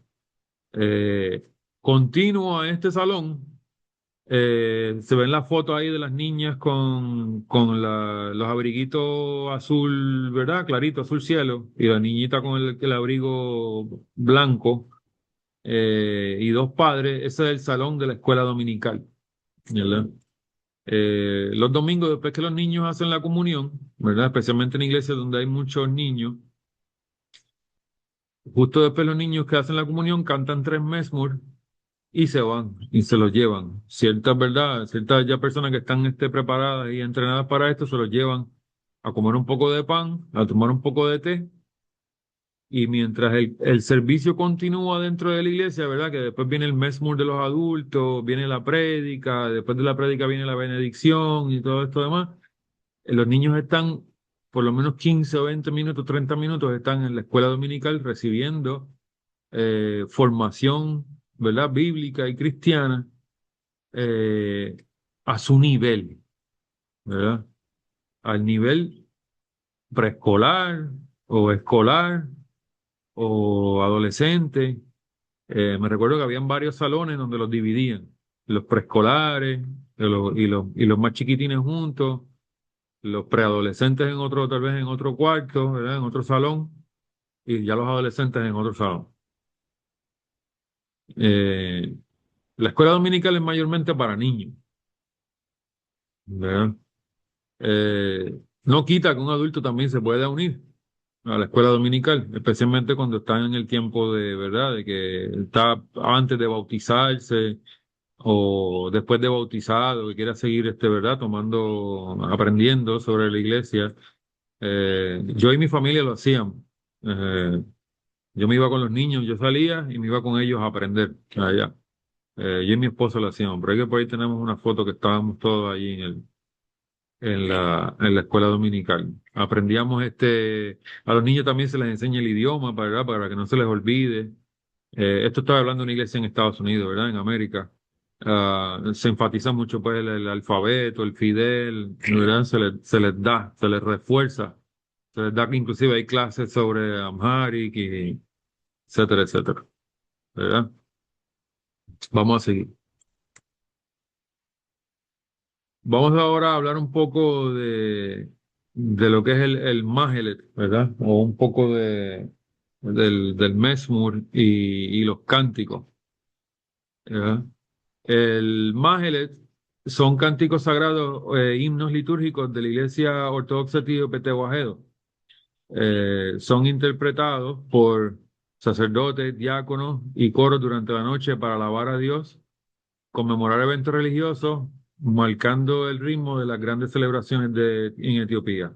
Eh, Continuo a este salón, se ven las fotos ahí de las niñas con los abriguitos azul, ¿verdad? Clarito, azul cielo, y la niñita con el abrigo blanco y dos padres. Ese es el salón de la escuela dominical, ¿verdad? Los domingos, después que los niños hacen la comunión, ¿verdad? Especialmente en iglesias donde hay muchos niños, Justo después los niños que hacen la comunión cantan tres mezmur y se van y se los llevan. Ciertas, ¿verdad? Ciertas ya personas que están preparadas y entrenadas para esto se los llevan a comer un poco de pan, a tomar un poco de té. Y mientras el servicio continúa dentro de la iglesia, ¿verdad? Que después viene el mezmur de los adultos, viene la prédica, después de la prédica viene la benedicción y todo esto demás. Los niños están por lo menos 15 o 20 minutos, 30 minutos, están en la escuela dominical recibiendo formación, ¿verdad? Bíblica y cristiana eh, a su nivel, ¿verdad? Al nivel preescolar o escolar o adolescente. Me recuerdo que habían varios salones donde los dividían, los preescolares y los más chiquitines juntos, los preadolescentes en otro, tal vez en otro cuarto, ¿verdad? En otro salón, y ya los adolescentes en otro salón. Eh, la escuela dominical es mayormente para niños, ¿verdad? No quita que un adulto también se pueda unir a la escuela dominical, especialmente cuando están en el tiempo de, ¿verdad? De que está antes de bautizarse o después de bautizado, que quiera seguir, ¿verdad? Aprendiendo sobre la iglesia. Yo y mi familia lo hacíamos. Eh, yo me iba con los niños, yo salía y me iba con ellos a aprender allá. Yo y mi esposo lo hacíamos, pero es que por ahí tenemos una foto que estábamos todos allí en la escuela dominical. Aprendíamos a los niños también se les enseña el idioma, ¿verdad? Para que no se les olvide. Esto estaba hablando de una iglesia en Estados Unidos, ¿verdad? En América. Se enfatiza mucho pues el alfabeto, el fidel, ¿verdad? Se les refuerza, se les da, inclusive hay clases sobre Amharic y etcétera, etcétera, ¿verdad? Vamos a seguir. Vamos ahora a hablar un poco de lo que es el Mahelet, ¿verdad? O un poco del Mezmur y los cánticos, ¿verdad? El Mahelet son cánticos sagrados, himnos litúrgicos de la Iglesia Ortodoxa Etíope Tehuajedo. Son interpretados por sacerdotes, diáconos y coros durante la noche para alabar a Dios, conmemorar eventos religiosos, marcando el ritmo de las grandes celebraciones en Etiopía.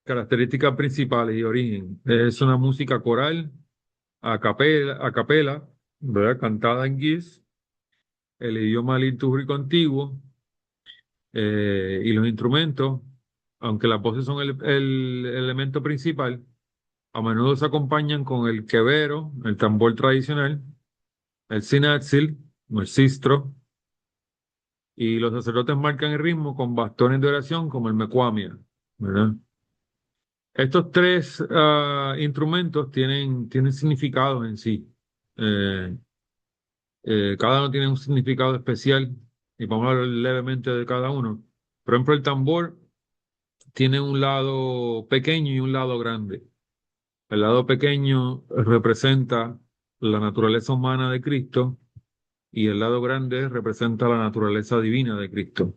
Características principales y origen. Es una música coral, a capela, ¿verdad? Cantada en Giz, el idioma litúrgico antiguo y los instrumentos, aunque las voces son el elemento principal, a menudo se acompañan con el quebero, el tambor tradicional, el sinatzil, o el sistro, y los sacerdotes marcan el ritmo con bastones de oración como el mecuamia, ¿verdad? Estos tres instrumentos tienen significados en sí. Eh, cada uno tiene un significado especial y vamos a hablar levemente de cada uno. Por ejemplo, el tambor tiene un lado pequeño y un lado grande. El lado pequeño representa la naturaleza humana de Cristo y el lado grande representa la naturaleza divina de Cristo.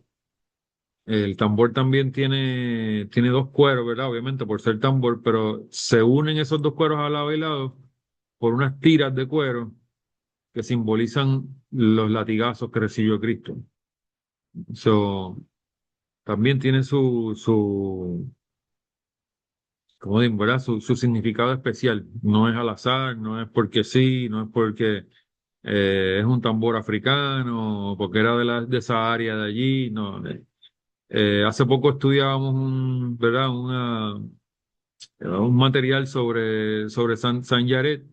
El tambor también tiene dos cueros, ¿verdad? Obviamente por ser tambor, pero se unen esos dos cueros al lado y lado por unas tiras de cuero que simbolizan los latigazos que recibió Cristo. So, también tiene como digo, ¿verdad? Su significado especial. No es al azar, no es porque sí, no es porque es un tambor africano, porque era de esa área de allí, no. Hace poco estudiábamos ¿verdad? Un material sobre San Yaret,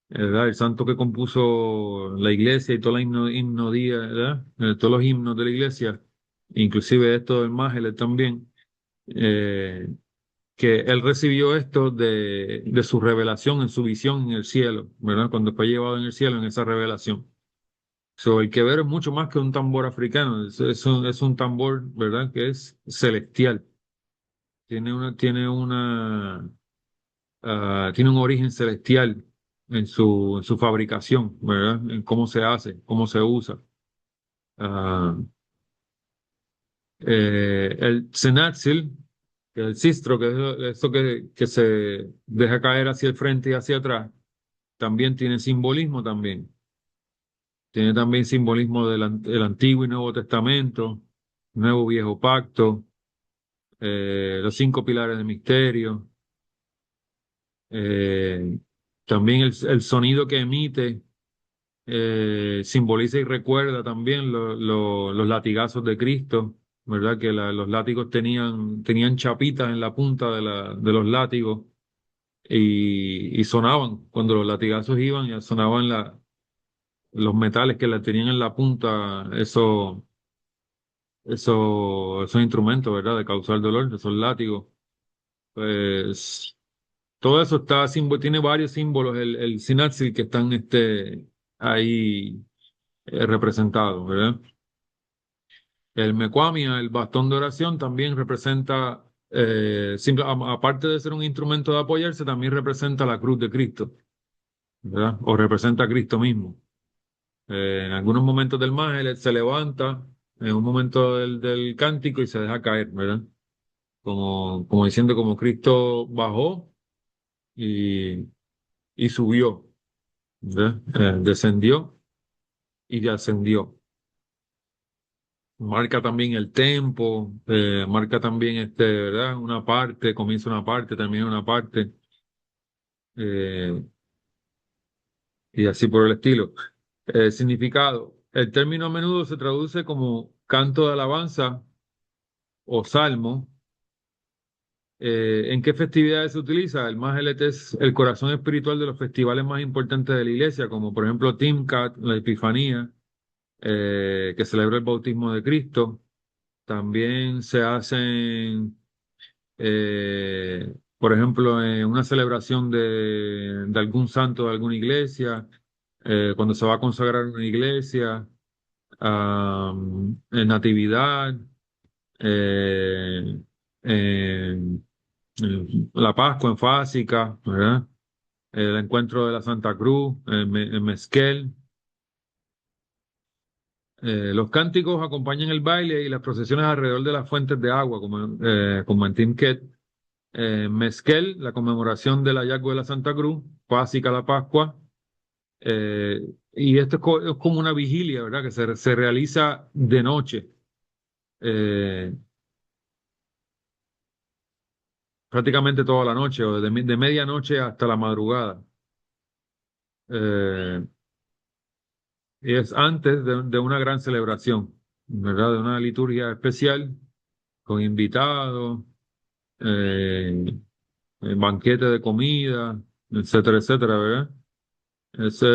¿verdad? El santo que compuso la iglesia y toda la himnodía, ¿verdad? Todos los himnos de la iglesia, inclusive esto del Mágeles también, eh, que él recibió esto de su revelación, en su visión en el cielo, ¿verdad? Cuando fue llevado en el cielo en esa revelación. So, el quebero es mucho más que un tambor africano, es un tambor, ¿verdad? Que es celestial. Tiene un origen celestial en su fabricación, ¿verdad? En cómo se hace, cómo se usa. Ah, el Tzenatzil que el sistro, que es eso que se deja caer hacia el frente y hacia atrás, también tiene simbolismo también. Tiene también simbolismo del Antiguo y Nuevo Testamento, Nuevo Viejo Pacto, los 5 pilares del misterio, eh, también el sonido que emite simboliza y recuerda también los latigazos de Cristo, ¿verdad? Que los látigos tenían chapitas en la punta de los látigos y sonaban. Cuando los latigazos iban, ya sonaban los metales que la tenían en la punta, esos instrumentos, ¿verdad? De causar dolor, esos látigos. Pues todo eso tiene varios símbolos, el sinapsis que están ahí representados, ¿verdad? El mecuamia, el bastón de oración, también representa, aparte de ser un instrumento de apoyarse, también representa la cruz de Cristo, ¿verdad? O representa a Cristo mismo. En algunos momentos del Máger él se levanta, en un momento del cántico y se deja caer, ¿verdad? Como diciendo como Cristo bajó y, y subió, ¿verdad? Descendió y ascendió. Marca también el tempo, marca también ¿verdad? Una parte, comienza una parte, termina una parte, eh, y así por el estilo. Significado. El término a menudo se traduce como canto de alabanza o salmo. ¿En qué festividades se utiliza? El Mahelet es el corazón espiritual de los festivales más importantes de la iglesia, como por ejemplo Timcat, la Epifanía, que celebra el bautismo de Cristo. También se hacen, por ejemplo, en una celebración de algún santo de alguna iglesia, cuando se va a consagrar una iglesia, en Natividad, eh, la Pascua en Fásica, ¿verdad? El encuentro de la Santa Cruz, en Mezquel. Los cánticos acompañan el baile y las procesiones alrededor de las fuentes de agua, como en Timquet. Mezquel, la conmemoración del hallazgo de la Santa Cruz, Fásica, la Pascua. eh, y esto es como una vigilia, ¿verdad? Que se realiza de noche, eh, prácticamente toda la noche, o de medianoche hasta la madrugada. Eh, y es antes de una gran celebración, ¿verdad? De una liturgia especial, con invitados, eh, banquete de comida, etcétera, etcétera, ¿verdad? Ese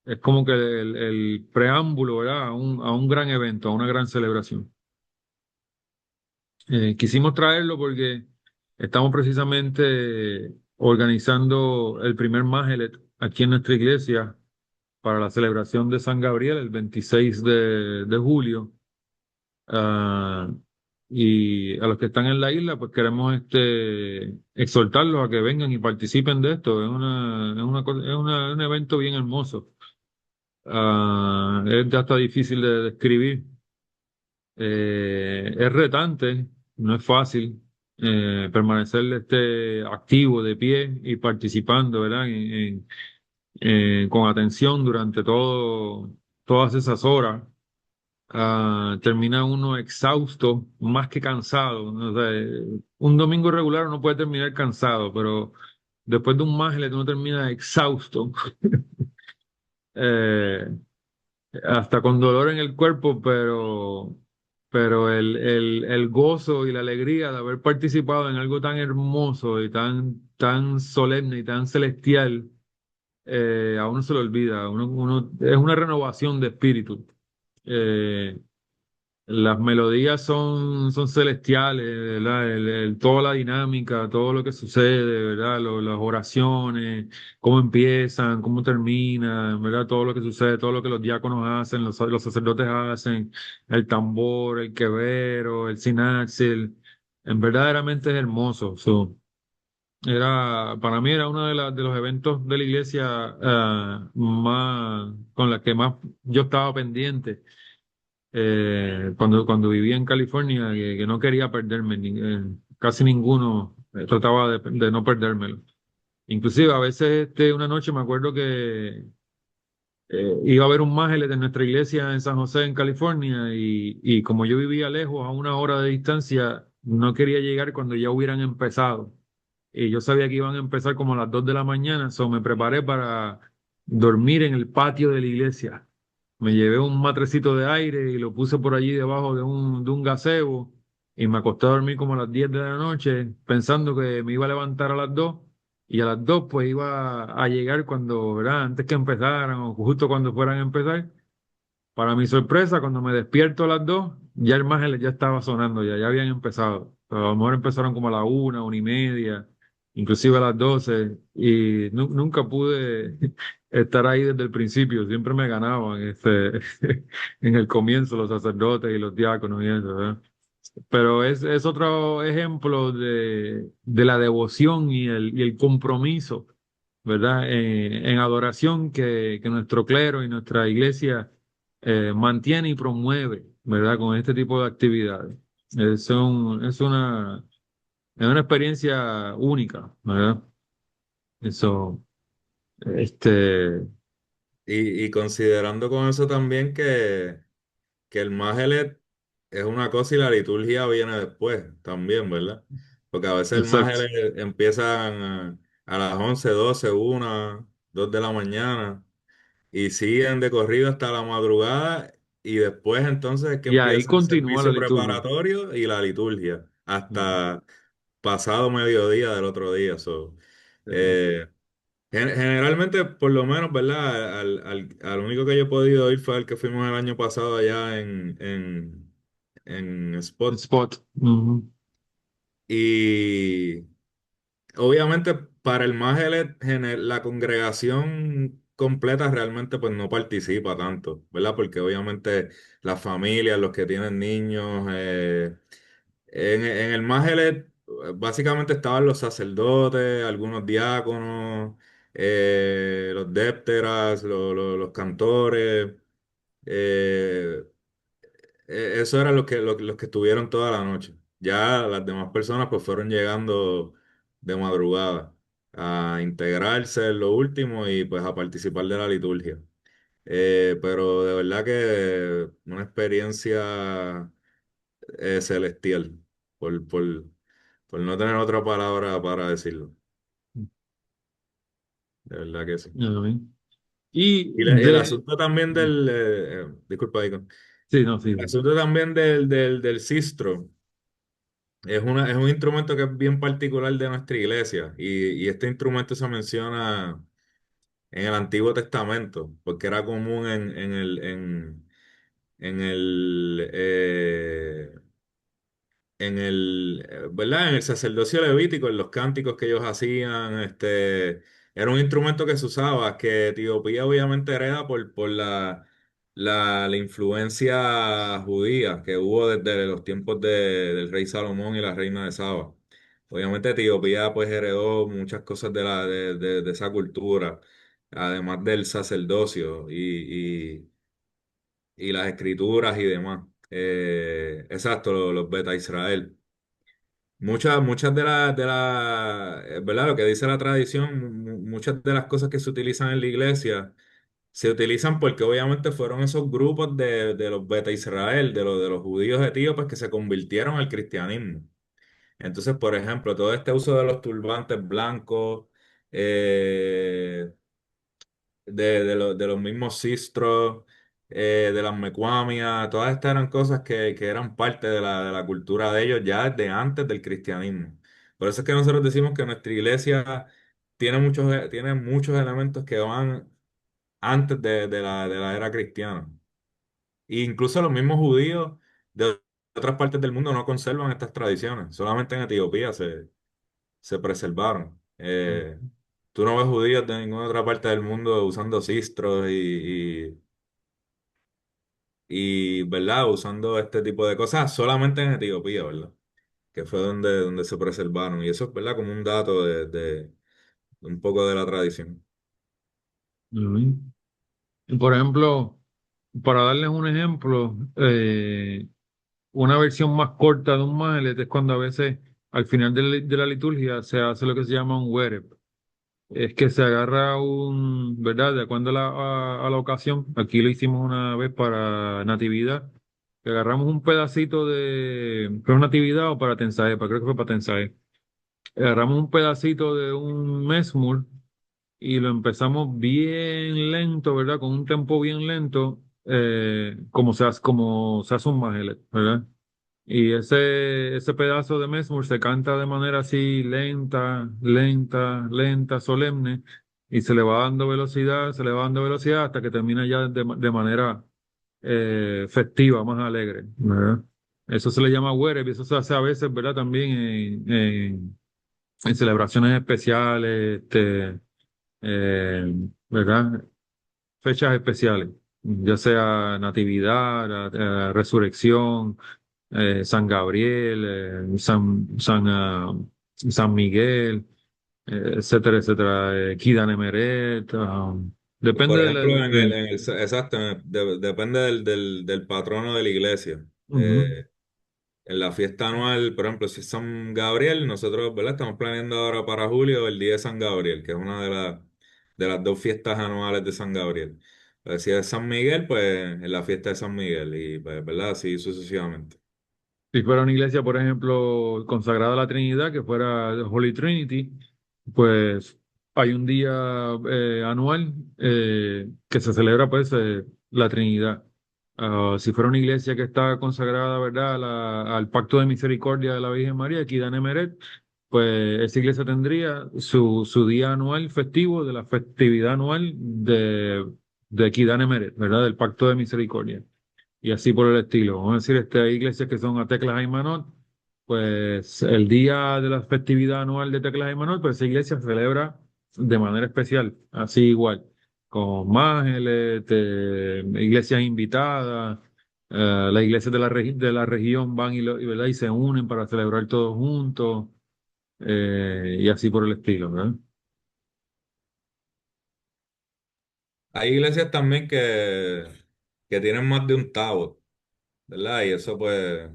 es como que el preámbulo, ¿verdad? A un gran evento, a una gran celebración. Quisimos traerlo porque estamos precisamente organizando el primer Majelet aquí en nuestra iglesia para la celebración de San Gabriel el 26 de julio. Ah, y a los que están en la isla, pues queremos exhortarlos a que vengan y participen de esto. Un evento bien hermoso. Es hasta difícil de describir. Es retante, no es fácil permanecer activo, de pie y participando, ¿verdad? Con atención durante todas esas horas. Termina uno exhausto, más que cansado, ¿no? O sea, un domingo regular uno puede terminar cansado, pero después de un mágico uno termina exhausto, eh, hasta con dolor en el cuerpo, pero el gozo y la alegría de haber participado en algo tan hermoso y tan solemne y tan celestial, a uno se lo olvida, es una renovación de espíritu. Eh, Las melodías son celestiales, ¿verdad? Toda la dinámica, todo lo que sucede, ¿verdad? Las oraciones, cómo empiezan, cómo terminan, ¿verdad? Todo lo que sucede, todo lo que los diáconos hacen, los sacerdotes hacen, el tambor, el quebero, el sinaxil, verdaderamente es hermoso. Para mí era uno de los eventos de la iglesia, con la que más yo estaba pendiente, cuando vivía en California, que no quería perderme, casi ninguno trataba de no perdérmelo. Inclusive a veces una noche me acuerdo que iba a haber un Mágeles de nuestra iglesia en San José, en California, y como yo vivía lejos, a 1 hora de distancia, no quería llegar cuando ya hubieran empezado. Y yo sabía que iban a empezar como a las 2 de la mañana, so me preparé para dormir en el patio de la iglesia. Me llevé un matrecito de aire y lo puse por allí debajo de un gazebo y me acosté a dormir como a las 10 de la noche, pensando que me iba a levantar a las 2 y a las 2 pues iba a llegar cuando, ¿verdad? Antes que empezaran o justo cuando fueran a empezar. Para mi sorpresa, cuando me despierto a las 2 ya el Mágeles ya estaba sonando, ya habían empezado. Pero a lo mejor empezaron como a la 1, 1:30, inclusive a las 12, y nunca pude estar ahí desde el principio, siempre me ganaban en el comienzo los sacerdotes y los diáconos y eso, ¿verdad? Pero es otro ejemplo de la devoción y el compromiso, ¿verdad? En adoración que nuestro clero y nuestra iglesia mantiene y promueve, ¿verdad? Con este tipo de actividades. Es una experiencia única, ¿verdad? Eso, este, Y considerando con eso también que el Mágelet es una cosa y la liturgia viene después también, ¿verdad? Porque a veces el exacto. Mágelet empiezan a las 11 12 2 de la mañana y siguen de corrido hasta la madrugada y después entonces es que Y ahí empieza el continúa la servicio liturgia. preparatorio y la liturgia Ujú. hasta pasado mediodía del otro día. So, Sí. eh, generalmente, por lo menos, ¿verdad? Al único que yo he podido ir fue al que fuimos el año pasado allá en El Spot. spot. Ujú. Y obviamente para el Magelet, la congregación completa realmente pues no participa tanto, ¿verdad? Porque obviamente las familias, los que tienen niños, en el Magelet básicamente estaban los sacerdotes, algunos diáconos, los dépteras, los cantores, eh, eso eran los que estuvieron toda la noche. Ya las demás personas pues fueron llegando de madrugada a integrarse en lo último y pues a participar de la liturgia. Pero de verdad que una experiencia celestial, por, por, por no tener otra palabra para decirlo. De verdad que sí. Amén. Y Y el de... asunto también disculpa, Icon. Sí, no, sí. El asunto también del sistro. Es un instrumento que es bien particular de nuestra iglesia y este instrumento se menciona en el Antiguo Testamento porque era común ¿verdad? En el sacerdocio levítico, en los cánticos que ellos hacían, era un instrumento que se usaba, que Etiopía obviamente hereda por la influencia judía que hubo desde los tiempos del rey Salomón y la reina de Saba. Obviamente Etiopía pues heredó muchas cosas de esa cultura, además del sacerdocio y las escrituras y demás. Exacto, los Beta Israel. Muchas ¿verdad? Lo que dice la tradición, muchas de las cosas que se utilizan en la iglesia se utilizan porque obviamente fueron esos grupos de los Beta Israel, de los judíos etíopes que se convirtieron al cristianismo. Entonces, por ejemplo, todo este uso de los turbantes blancos, eh, de los mismos sistros, de las mecuamias, todas estas eran cosas que eran parte de la cultura de ellos ya desde antes del cristianismo. Por eso es que nosotros decimos que nuestra iglesia tiene muchos elementos que van antes de la era cristiana. E incluso los mismos judíos de otras partes del mundo no conservan estas tradiciones, solamente en Etiopía se preservaron. Tú no ves judíos de ninguna otra parte del mundo usando sistros ¿verdad? Usando este tipo de cosas solamente en Etiopía, ¿verdad? Que fue donde se preservaron. Y eso es, ¿verdad? Como un dato de un poco de la tradición. Amén. Y por ejemplo, para darles un ejemplo, una versión más corta de un Mahelet es cuando a veces al final de la liturgia se hace lo que se llama un Wereb. Es que se agarra un, ¿verdad? De acuerdo a la ocasión. Aquí lo hicimos una vez para Natividad. Que agarramos un pedacito de, ¿fue Natividad o para Tensaepa? Creo que fue para Tensae. Agarramos un pedacito de un Mesmur y lo empezamos bien lento, ¿verdad? Con un tempo bien lento, como se hace un Mahelet, ¿verdad? Y ese pedazo de Mesmur se canta de manera así lenta, lenta, lenta, solemne, y se le va dando velocidad, se le va dando velocidad hasta que termina ya de manera festiva, más alegre, ¿verdad? Eso se le llama Wereb, y eso se hace a veces, ¿verdad? También en celebraciones especiales, ¿verdad? Fechas especiales, ya sea Natividad, Resurrección, San Gabriel, San Miguel, etcétera, etcétera, Kidane Emeret, depende Por de la... ejemplo, exacto, depende del patrono de la iglesia. Ujú. En la fiesta anual, por ejemplo, si es San Gabriel, nosotros, ¿verdad? Estamos planeando ahora para julio el día de San Gabriel, que es una de las dos fiestas anuales de San Gabriel. Si es San Miguel, pues en la fiesta de San Miguel, y pues, ¿verdad? Así sucesivamente. Si fuera una iglesia, por ejemplo, consagrada a la Trinidad, que fuera Holy Trinity, pues hay un día anual que se celebra pues la Trinidad. Si fuera una iglesia que está consagrada, ¿verdad?, al pacto de misericordia de la Virgen María, aquí en Emeret, pues esa iglesia tendría su día anual festivo de la festividad anual de Kidane Emeret, ¿verdad?, del pacto de misericordia y así por el estilo. Vamos a decir, hay iglesias que son a Teclas Aymanot, pues el día de la festividad anual de Teclas Aymanot, pues esa iglesia se celebra de manera especial, así igual, con mángeles, iglesias invitadas, las iglesias de la región van ¿verdad? Y se unen para celebrar todos juntos, y así por el estilo, ¿verdad? Hay iglesias también que tienen más de un tabot, ¿verdad? Y eso pues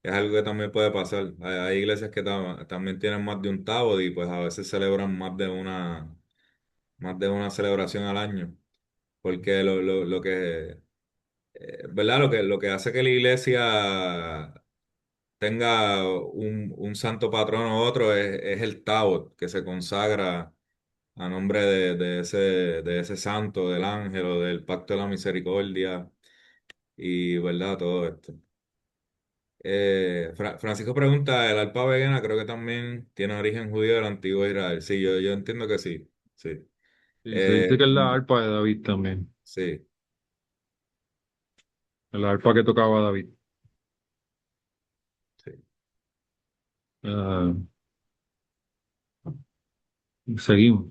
es algo que también puede pasar. Hay iglesias que también tienen más de un tabot y pues a veces celebran más de una celebración al año. Porque lo que, ¿verdad? Lo que hace que la iglesia tenga un santo patrón u otro es el tabot que se consagra a nombre de ese santo, del ángel o del pacto de la misericordia y, ¿verdad? Todo esto. Francisco pregunta, ¿el alpa vegana creo que también tiene origen judío del antiguo Israel? Sí, yo entiendo que sí, sí. Y se dice Eh, que es la arpa de David también, sí, la arpa que tocaba David. sí. Ah, seguimos.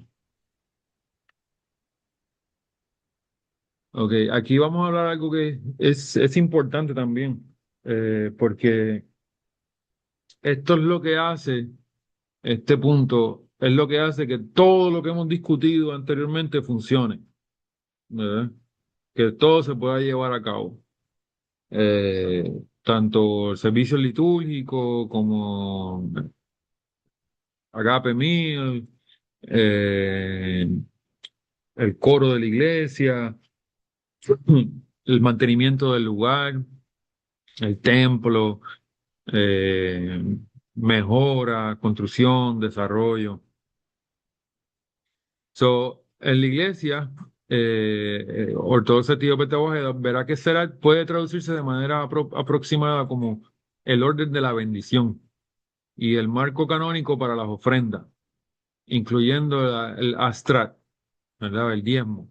Ok, aquí vamos a hablar algo que es importante también, porque esto es lo que hace, este punto, es lo que hace que todo lo que hemos discutido anteriormente funcione, ¿verdad? Que todo se pueda llevar a cabo. Tanto el servicio litúrgico como Agape Meal, eh, el coro de la iglesia, el mantenimiento del lugar, el templo, eh, mejora, construcción, desarrollo. So, en la iglesia ortodoxa etíope teógeda, verá que será puede traducirse de manera aproximada como el orden de la bendición y el marco canónico para las ofrendas, incluyendo el astrat, ¿verdad? El diezmo.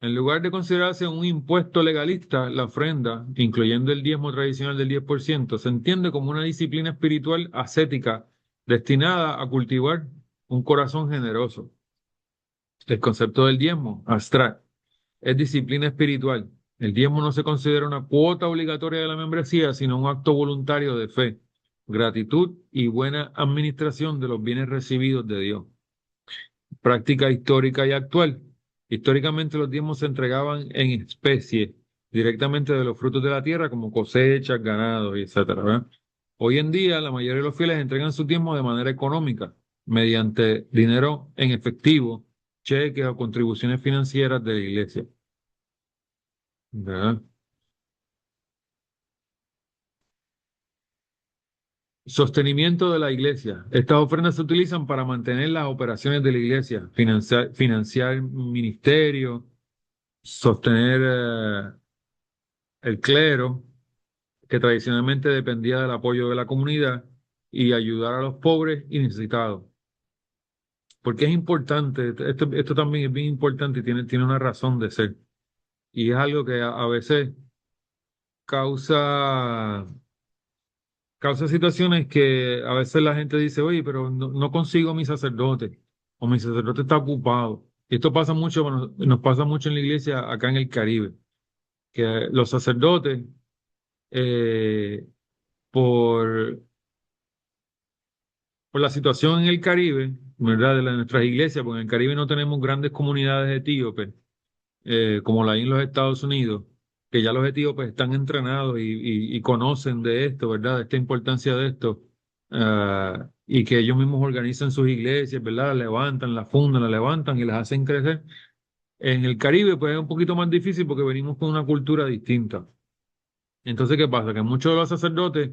En lugar de considerarse un impuesto legalista, la ofrenda, incluyendo el diezmo tradicional del 10%, se entiende como una disciplina espiritual ascética destinada a cultivar un corazón generoso. El concepto del diezmo, abstract, es disciplina espiritual. El diezmo no se considera una cuota obligatoria de la membresía, sino un acto voluntario de fe, gratitud y buena administración de los bienes recibidos de Dios. Práctica histórica y actual. Históricamente los diezmos se entregaban en especie, directamente de los frutos de la tierra, como cosechas, ganados, y etcétera, ¿verdad? Hoy en día, la mayoría de los fieles entregan sus diezmos de manera económica, mediante dinero en efectivo, cheques o contribuciones financieras de la iglesia, ¿verdad? Sostenimiento de la iglesia. Estas ofrendas se utilizan para mantener las operaciones de la iglesia, financiar ministerios, sostener el clero, que tradicionalmente dependía del apoyo de la comunidad, y ayudar a los pobres y necesitados. Porque es importante, esto también es bien importante y tiene una razón de ser. Y es algo que a veces causa, causa situaciones que a veces la gente dice, oye, pero no consigo mi sacerdote, o mi sacerdote está ocupado. Y esto pasa mucho, bueno, nos pasa mucho en la iglesia acá en el Caribe, que los sacerdotes, eh, por por la situación en el Caribe, ¿verdad? De nuestras iglesias, porque en el Caribe no tenemos grandes comunidades etíopes, como la hay en los Estados Unidos, que ya los etíopes están entrenados y conocen de esto, ¿verdad? De esta importancia de esto, y que ellos mismos organizan sus iglesias, ¿verdad? Las levantan, las fundan, las levantan y las hacen crecer. En el Caribe, pues es un poquito más difícil porque venimos con una cultura distinta. Entonces, ¿qué pasa? Que muchos de los sacerdotes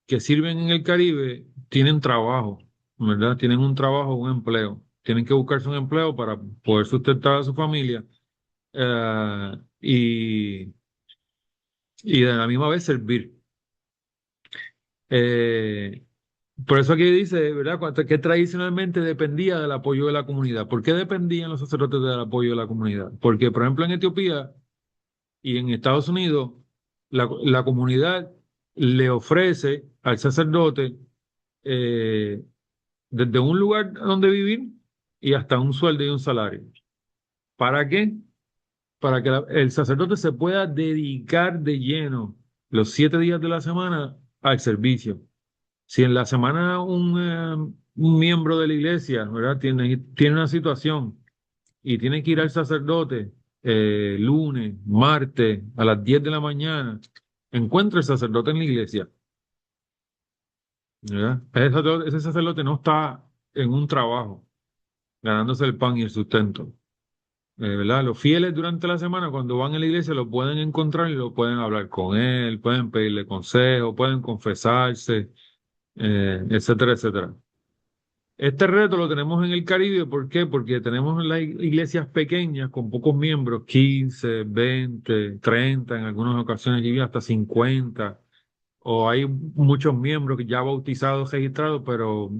que sirven en el Caribe tienen trabajo, ¿verdad? Tienen un trabajo, un empleo. Tienen que buscarse un empleo para poder sustentar a su familia, y, y de la misma vez servir. Eh, por eso aquí dice, ¿verdad? Que tradicionalmente dependía del apoyo de la comunidad. ¿Por qué dependían los sacerdotes del apoyo de la comunidad? Porque, por ejemplo, en Etiopía y en Estados Unidos, la comunidad le ofrece al sacerdote, eh, desde un lugar donde vivir y hasta un sueldo y un salario. ¿Para qué? Para que el sacerdote se pueda dedicar de lleno los 7 días de la semana al servicio. Si en la semana un miembro de la iglesia, ¿verdad? Tiene una situación y tiene que ir al sacerdote, lunes, martes, a las 10 de la mañana, encuentra el sacerdote en la iglesia, ¿verdad? Ese sacerdote no está en un trabajo, ganándose el pan y el sustento. ¿Verdad? Los fieles durante la semana, cuando van a la iglesia, lo pueden encontrar y lo pueden hablar con él, pueden pedirle consejo, pueden confesarse, etcétera, etcétera. Este reto lo tenemos en el Caribe, ¿por qué? Porque tenemos las iglesias pequeñas con pocos miembros, 15, 20, 30, en algunas ocasiones llega hasta 50, o hay muchos miembros que ya bautizados, registrados, pero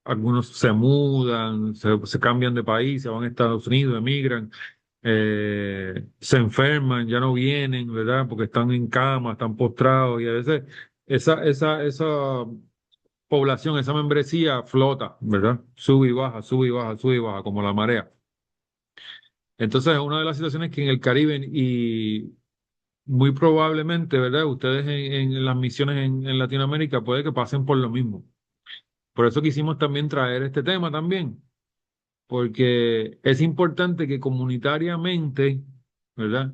algunos se mudan, se cambian de país, se van a Estados Unidos, emigran, se enferman, ya no vienen, ¿verdad? Porque están en cama, están postrados y a veces esa población, esa membresía flota, ¿verdad? Sube y baja, sube y baja, sube y baja, como la marea. Entonces, es una de las situaciones que en el Caribe y muy probablemente, ¿verdad? Ustedes en las misiones en Latinoamérica puede que pasen por lo mismo. Por eso quisimos también traer este tema también, porque es importante que comunitariamente, ¿verdad?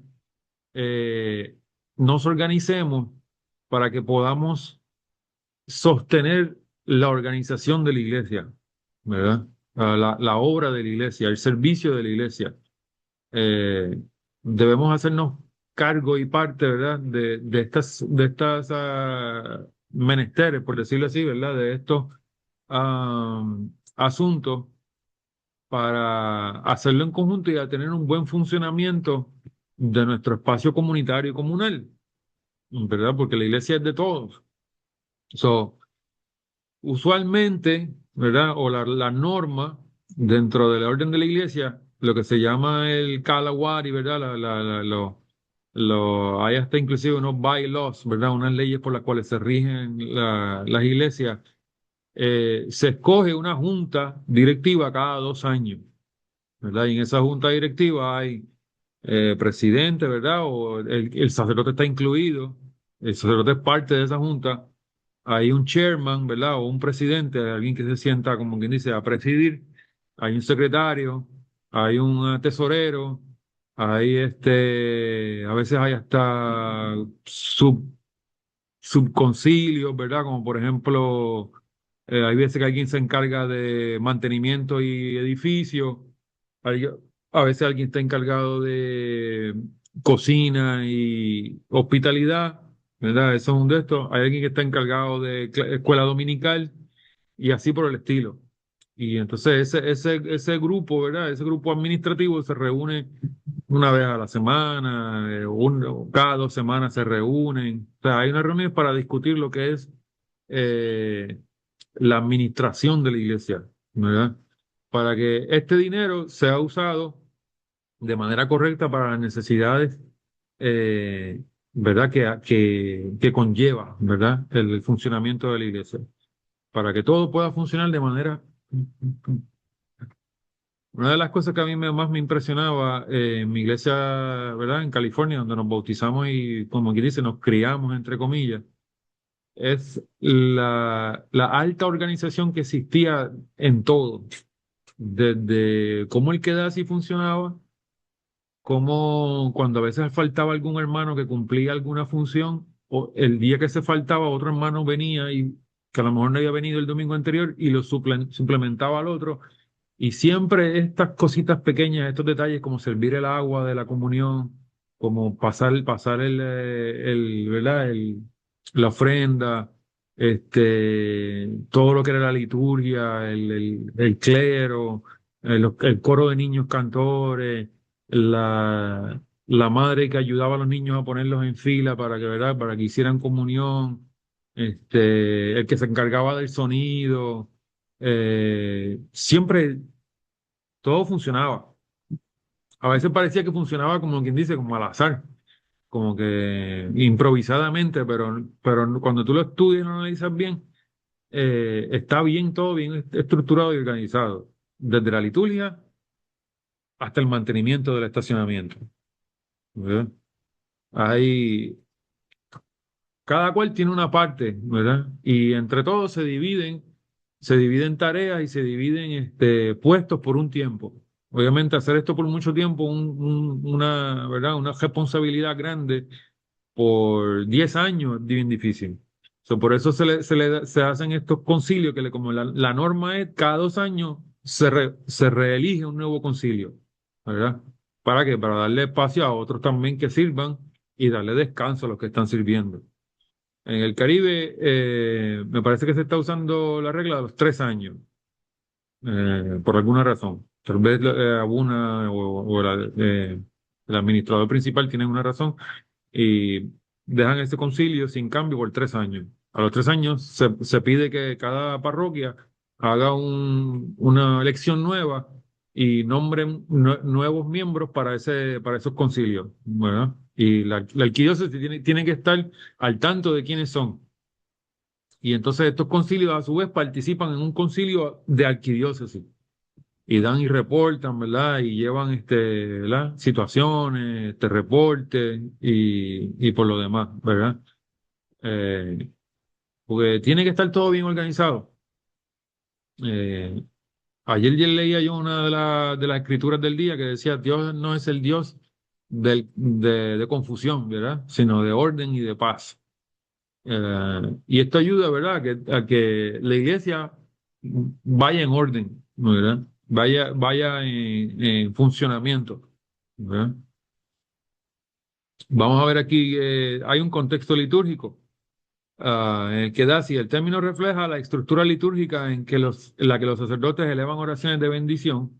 Eh, nos organicemos para que podamos sostener la organización de la iglesia, ¿verdad? La obra de la iglesia, el servicio de la iglesia. Eh, Debemos hacernos cargo y parte, ¿verdad? De estas menesteres, por decirlo así, ¿verdad? De estos asuntos para hacerlo en conjunto y a tener un buen funcionamiento de nuestro espacio comunitario y comunal, ¿verdad? Porque la iglesia es de todos. So, usualmente, ¿verdad? O la norma dentro del orden de la iglesia, lo que se llama el Kalawari, ¿verdad? Hay hasta inclusive unos bylaws, ¿verdad? Unas leyes por las cuales se rigen las iglesias. Se escoge una junta directiva cada 2 años, ¿verdad? Y en esa junta directiva hay presidente, ¿verdad? O el sacerdote está incluido, el sacerdote es parte de esa junta. Hay un chairman, ¿verdad? O un presidente, alguien que se sienta, como quien dice, a presidir. Hay un secretario, hay un tesorero, hay a veces hay hasta subconcilios, ¿verdad? Como por ejemplo, hay veces que alguien se encarga de mantenimiento y edificio, hay- a veces alguien está encargado de cocina y hospitalidad, ¿verdad? Eso es un de estos. Hay alguien que está encargado de escuela dominical y así por el estilo. Y entonces ese grupo, ¿verdad? Ese grupo administrativo se reúne una vez a la semana, cada 2 semanas se reúnen. O sea, hay una reunión para discutir lo que es eh, la administración de la iglesia, ¿verdad? Para que este dinero sea usado de manera correcta para las necesidades, ¿verdad? Que conlleva, ¿verdad? El funcionamiento de la iglesia. Para que todo pueda funcionar de manera. Una de las cosas que a mí más me impresionaba en mi iglesia, ¿verdad? En California, donde nos bautizamos y, como quien dice, nos criamos, entre comillas, es la alta organización que existía en todo. Desde cómo el quedase funcionaba, cómo cuando a veces faltaba algún hermano que cumplía alguna función, o el día que se faltaba, otro hermano venía y que a lo mejor no había venido el domingo anterior y lo suplementaba al otro. Y siempre estas cositas pequeñas, estos detalles como servir el agua de la comunión, como pasar ¿verdad? La ofrenda, todo lo que era la liturgia, el clero, el coro de niños cantores, la madre que ayudaba a los niños a ponerlos en fila para que, ¿verdad? Para que hicieran comunión, el que se encargaba del sonido, siempre todo funcionaba. A veces parecía que funcionaba como quien dice, como al azar, como que improvisadamente, pero cuando tú lo estudias y lo analizas bien, está bien todo bien estructurado y organizado, desde la liturgia hasta el mantenimiento del estacionamiento. ¿Verdad? Hay, cada cual tiene una parte, ¿verdad? Y entre todos se dividen tareas y se dividen puestos por un tiempo. Obviamente hacer esto por mucho tiempo, ¿verdad? Una responsabilidad grande por 10 años es bien difícil. Por eso se hacen estos concilios, como la norma es cada 2 años se reelige un nuevo concilio, ¿verdad? ¿Para qué? Para darle espacio a otros también que sirvan y darle descanso a los que están sirviendo. En el Caribe, me parece que se está usando la regla de los 3 años, por alguna razón. Tal vez alguna el administrador principal tiene una razón y dejan ese concilio sin cambio por 3 años. A los 3 años se pide que cada parroquia haga una elección nueva y nombren nuevos miembros para esos concilios, ¿verdad? Y la arquidiócesis tiene que estar al tanto de quiénes son. Y entonces estos concilios a su vez participan en un concilio de arquidiócesis y dan y reportan, ¿verdad? Y llevan ¿verdad? Situaciones, reportes y por lo demás, ¿verdad? Eh, Porque tiene que estar todo bien organizado. Eh, Ayer ya leía yo una de las escrituras del día que decía, Dios no es el Dios de confusión, ¿verdad? Sino de orden y de paz. Y esto ayuda, ¿verdad? A que la iglesia vaya en orden, ¿verdad? Vaya en funcionamiento, ¿verdad? Vamos a ver aquí, hay un contexto litúrgico en el que da, si el término refleja la estructura litúrgica en la que los sacerdotes elevan oraciones de bendición,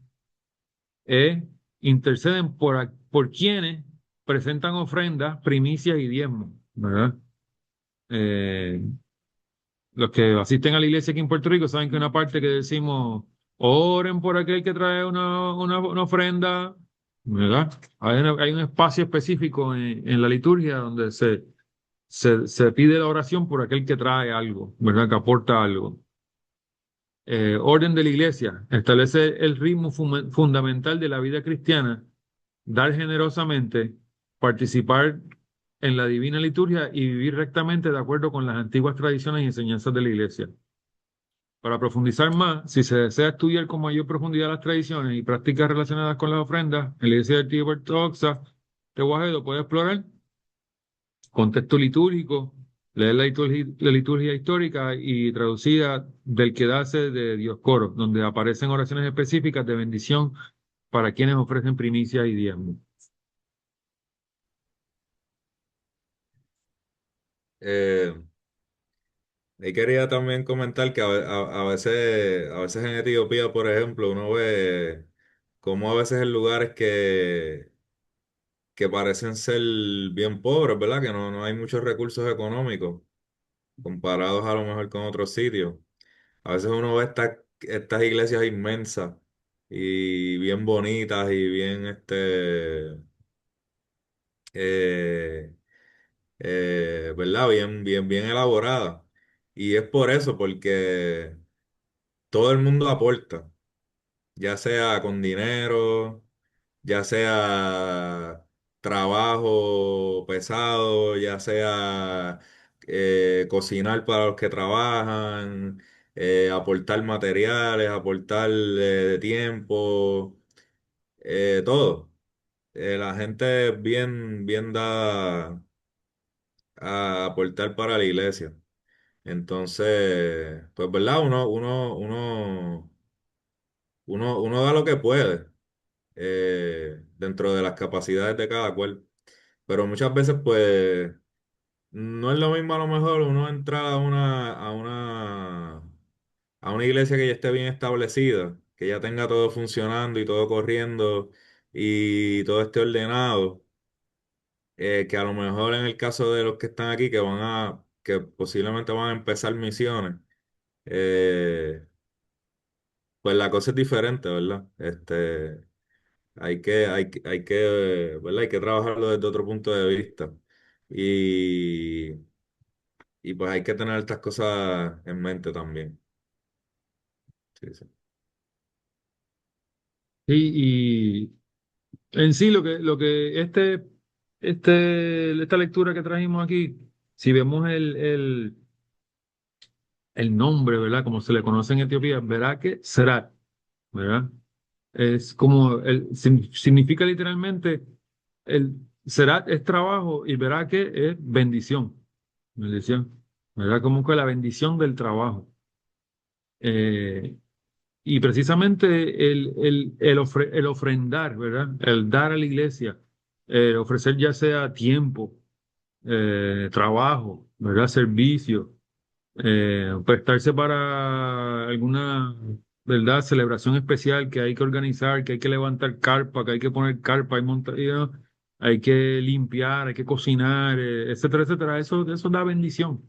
interceden por quienes presentan ofrendas, primicias y diezmos, ¿verdad? Eh, Los que asisten a la iglesia aquí en Puerto Rico saben que una parte que decimos, oren por aquel que trae una ofrenda, ¿verdad? Hay un espacio específico en la liturgia donde se pide la oración por aquel que trae algo, ¿verdad? Que aporta algo. Orden de la iglesia, establece el ritmo fundamental de la vida cristiana, dar generosamente, participar en la divina liturgia y vivir rectamente de acuerdo con las antiguas tradiciones y enseñanzas de la iglesia. Para profundizar más, si se desea estudiar con mayor profundidad las tradiciones y prácticas relacionadas con las ofrendas, en la Iglesia del Tipo Ortodoxa de Guajedo puede explorar contexto litúrgico, leer la liturgia histórica y traducida del Quedarse de Dioscoro, donde aparecen oraciones específicas de bendición para quienes ofrecen primicias y diezmos. Eh, y quería también comentar que a veces en Etiopía, por ejemplo, uno ve como a veces en lugares que parecen ser bien pobres, ¿verdad? Que no hay muchos recursos económicos comparados a lo mejor con otros sitios. A veces uno ve estas iglesias inmensas y bien bonitas y bien, eh, ¿verdad? Bien elaboradas. Y es por eso, porque todo el mundo aporta, ya sea con dinero, ya sea trabajo pesado, ya sea cocinar para los que trabajan, aportar materiales, aportar de tiempo, todo. La gente es bien dada a aportar para la iglesia. Entonces, pues, ¿verdad? Uno da lo que puede dentro de las capacidades de cada cual. Pero muchas veces, pues, no es lo mismo a lo mejor uno entrar a una iglesia que ya esté bien establecida, que ya tenga todo funcionando y todo corriendo y todo esté ordenado, que a lo mejor en el caso de los que están aquí, que posiblemente van a empezar misiones, eh, pues la cosa es diferente, ¿verdad? ¿Verdad? Hay que trabajarlo desde otro punto de vista. Y, y pues hay que tener estas cosas en mente también. Sí, sí. Y en sí, esta lectura que trajimos aquí, si vemos el nombre, ¿verdad? Como se le conoce en Etiopía, verá que será, ¿verdad? Es como, significa literalmente, el será es trabajo y verá que es bendición, bendición, ¿verdad? Como que la bendición del trabajo. Eh, y precisamente el ofrendar, ¿verdad? El dar a la iglesia, ofrecer ya sea tiempo, trabajo, ¿verdad? Servicio, prestarse para alguna, ¿verdad? Celebración especial que hay que organizar, que hay que levantar carpa, que hay que poner carpa, hay que limpiar, hay que cocinar, etcétera, etcétera. Eso da bendición,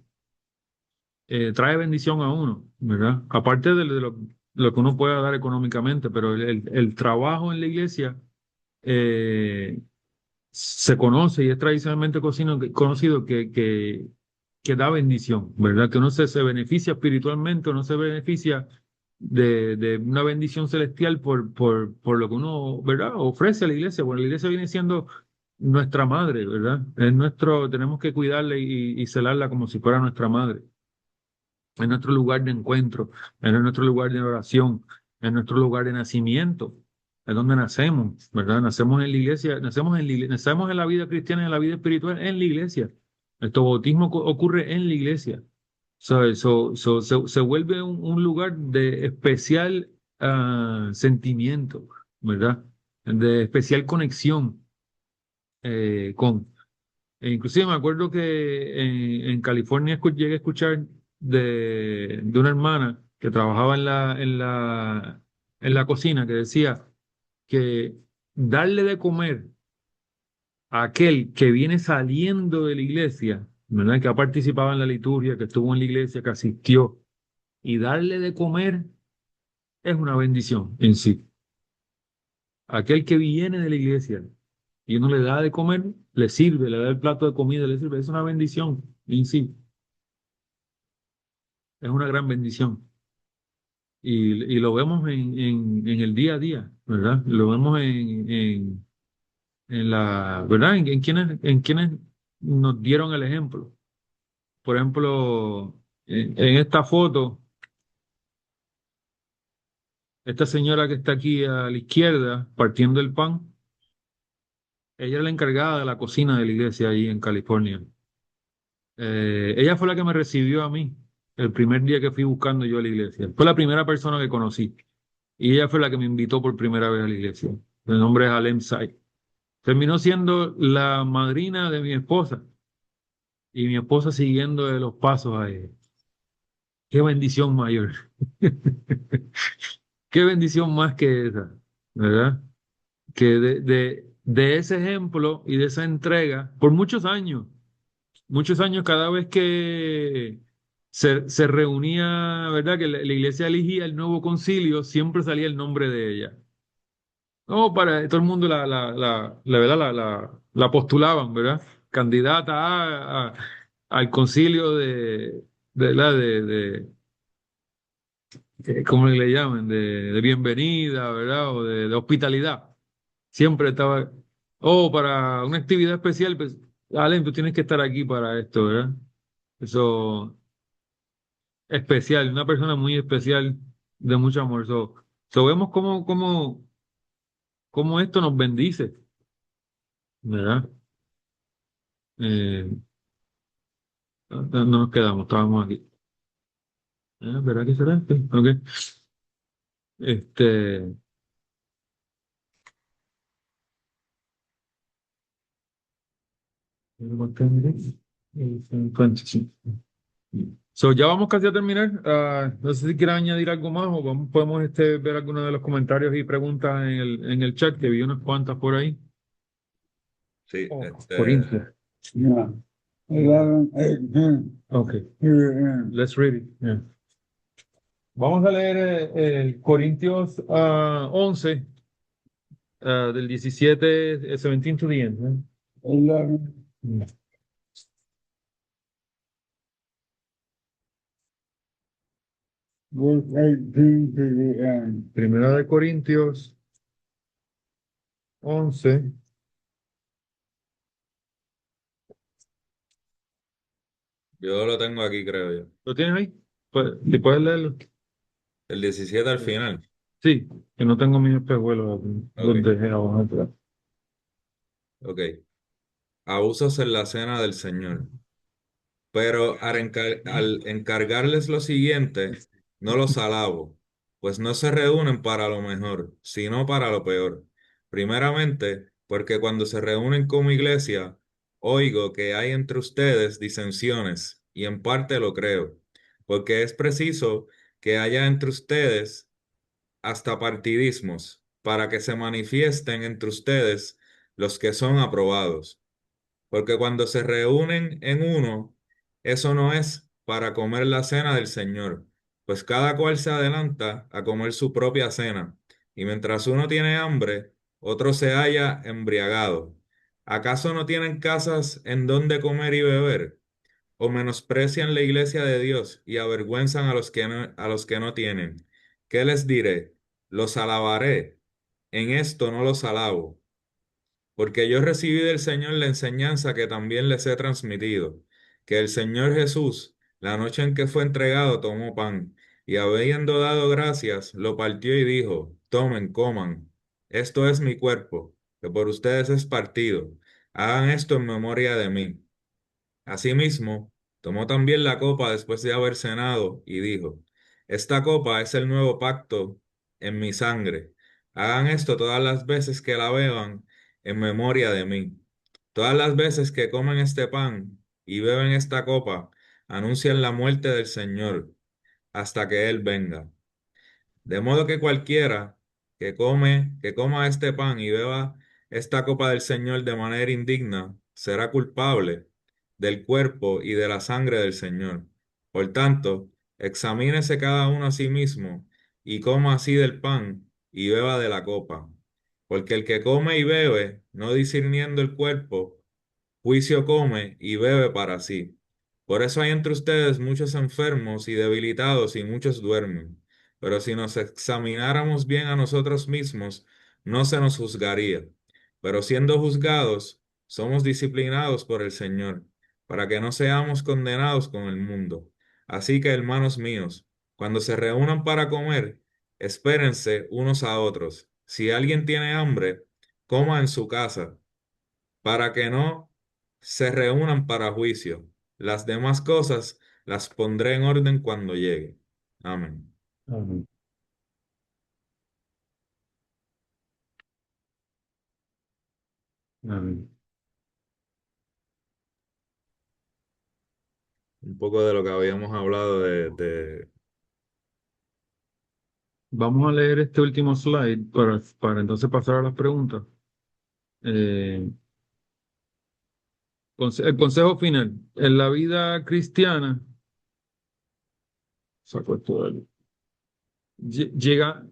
trae bendición a uno, ¿verdad? Aparte lo que uno pueda dar económicamente, pero el trabajo en la iglesia eh, se conoce y es tradicionalmente conocido que da bendición, ¿verdad? Que uno se beneficia espiritualmente, uno se beneficia de una bendición celestial por lo que uno, ¿verdad? Ofrece a la iglesia. Bueno, la iglesia viene siendo nuestra madre, ¿verdad? Tenemos que cuidarla y celarla como si fuera nuestra madre. Es nuestro lugar de encuentro, es nuestro lugar de oración, es nuestro lugar de nacimiento, es donde nacemos, ¿verdad? Nacemos en la iglesia, nacemos en la vida cristiana, en la vida espiritual, en la iglesia. Nuestro bautismo ocurre en la iglesia. Se vuelve un lugar de especial sentimiento, ¿verdad? De especial conexión con. Inclusive me acuerdo que en California llegué a escuchar de una hermana que trabajaba en la cocina que decía que darle de comer a aquel que viene saliendo de la iglesia, ¿verdad? Que ha participado en la liturgia, que estuvo en la iglesia, que asistió, y darle de comer es una bendición en sí. Aquel que viene de la iglesia y uno le da de comer, le sirve, le da el plato de comida, le sirve, es una bendición en sí. Es una gran bendición. Y lo vemos en el día a día, ¿verdad? Lo vemos ¿verdad? En quienes nos dieron el ejemplo. Por ejemplo, en esta foto esta señora que está aquí a la izquierda, partiendo el pan, ella era la encargada de la cocina de la iglesia ahí en California. Ella fue la que me recibió a mí el primer día que fui buscando yo a la iglesia. Fue la primera persona que conocí. Y ella fue la que me invitó por primera vez a la iglesia. El nombre es Alem Say. Terminó siendo la madrina de mi esposa y mi esposa siguiendo de los pasos a ella. Qué bendición mayor. Qué bendición más que esa, ¿verdad? Que de ese ejemplo y de esa entrega, por muchos años cada vez que se reunía, ¿verdad? Que la iglesia elegía el nuevo concilio, siempre salía el nombre de ella. No, para todo el mundo ¿verdad? La postulaban, ¿verdad? Candidata al concilio ¿cómo le llaman? De bienvenida, ¿verdad? O de hospitalidad. Siempre estaba, para una actividad especial, pues, Allen, tú tienes que estar aquí para esto, ¿verdad? Eso, especial, una persona muy especial, de mucho amor. Vemos cómo esto nos bendice, ¿verdad? Eh, no nos quedamos, estábamos aquí. ¿Verdad que será este? Ok. Este, ya vamos casi a terminar. No sé si quieran añadir algo más o podemos ver algunos de los comentarios y preguntas en el chat, que vi unas cuantas por ahí. Sí, Oh, Corintios. Yeah. 11, 18. Ok, Here it is. let's read it. Yeah. Vamos a leer Corintios 11, del 17, 17 to the end. 11, Mm. verse 18 to the end. Primera de Corintios 11. yo lo tengo aquí, creo yo. ¿Lo tienes ahí? ¿Si puedes leerlo? El 17 al final. Sí, que no tengo mis espejuelos, los Ok, dejé abajo atrás. ok. Abusos en la cena del Señor. Pero al encargarles lo siguiente, no los alabo, pues no se reúnen para lo mejor, sino para lo peor. Primeramente, porque cuando se reúnen como iglesia, oigo que hay entre ustedes disensiones, y en parte lo creo, porque es preciso que haya entre ustedes hasta partidismos, para que se manifiesten entre ustedes los que son aprobados. Porque cuando se reúnen en uno, eso no es para comer la cena del Señor, pues cada cual se adelanta a comer su propia cena, y mientras uno tiene hambre, otro se halla embriagado. ¿Acaso no tienen casas en donde comer y beber? ¿O menosprecian la iglesia de Dios y avergüenzan a los que no tienen? ¿Qué les diré? Los alabaré. En esto no los alabo, porque yo recibí del Señor la enseñanza que también les he transmitido, que el Señor Jesús, la noche en que fue entregado, tomó pan, y habiendo dado gracias, lo partió y dijo, tomen, coman, esto es mi cuerpo, que por ustedes es partido, hagan esto en memoria de mí. Asimismo, tomó también la copa después de haber cenado y dijo, esta copa es el nuevo pacto en mi sangre. Hagan esto todas las veces que la beban en memoria de mí. Todas las veces que comen este pan y beben esta copa, anuncian la muerte del Señor hasta que Él venga. De modo que cualquiera que coma este pan y beba esta copa del Señor de manera indigna, será culpable del cuerpo y de la sangre del Señor. Por tanto, examínese cada uno a sí mismo y coma así del pan y beba de la copa. Porque el que come y bebe, no discerniendo el cuerpo, juicio come y bebe para sí. Por eso hay entre ustedes muchos enfermos y debilitados y muchos duermen. Pero si nos examináramos bien a nosotros mismos, no se nos juzgaría. Pero siendo juzgados, somos disciplinados por el Señor, para que no seamos condenados con el mundo. Así que, hermanos míos, cuando se reúnan para comer, Espérense unos a otros. Si alguien tiene hambre, coma en su casa, para que no se reúnan para juicio. Las demás cosas las pondré en orden cuando llegue. Amén. Amén. Amén. Un poco de lo que habíamos hablado Vamos a leer este último slide para entonces pasar a las preguntas. Eh, el consejo final. En la vida cristiana, saco esto de ahí.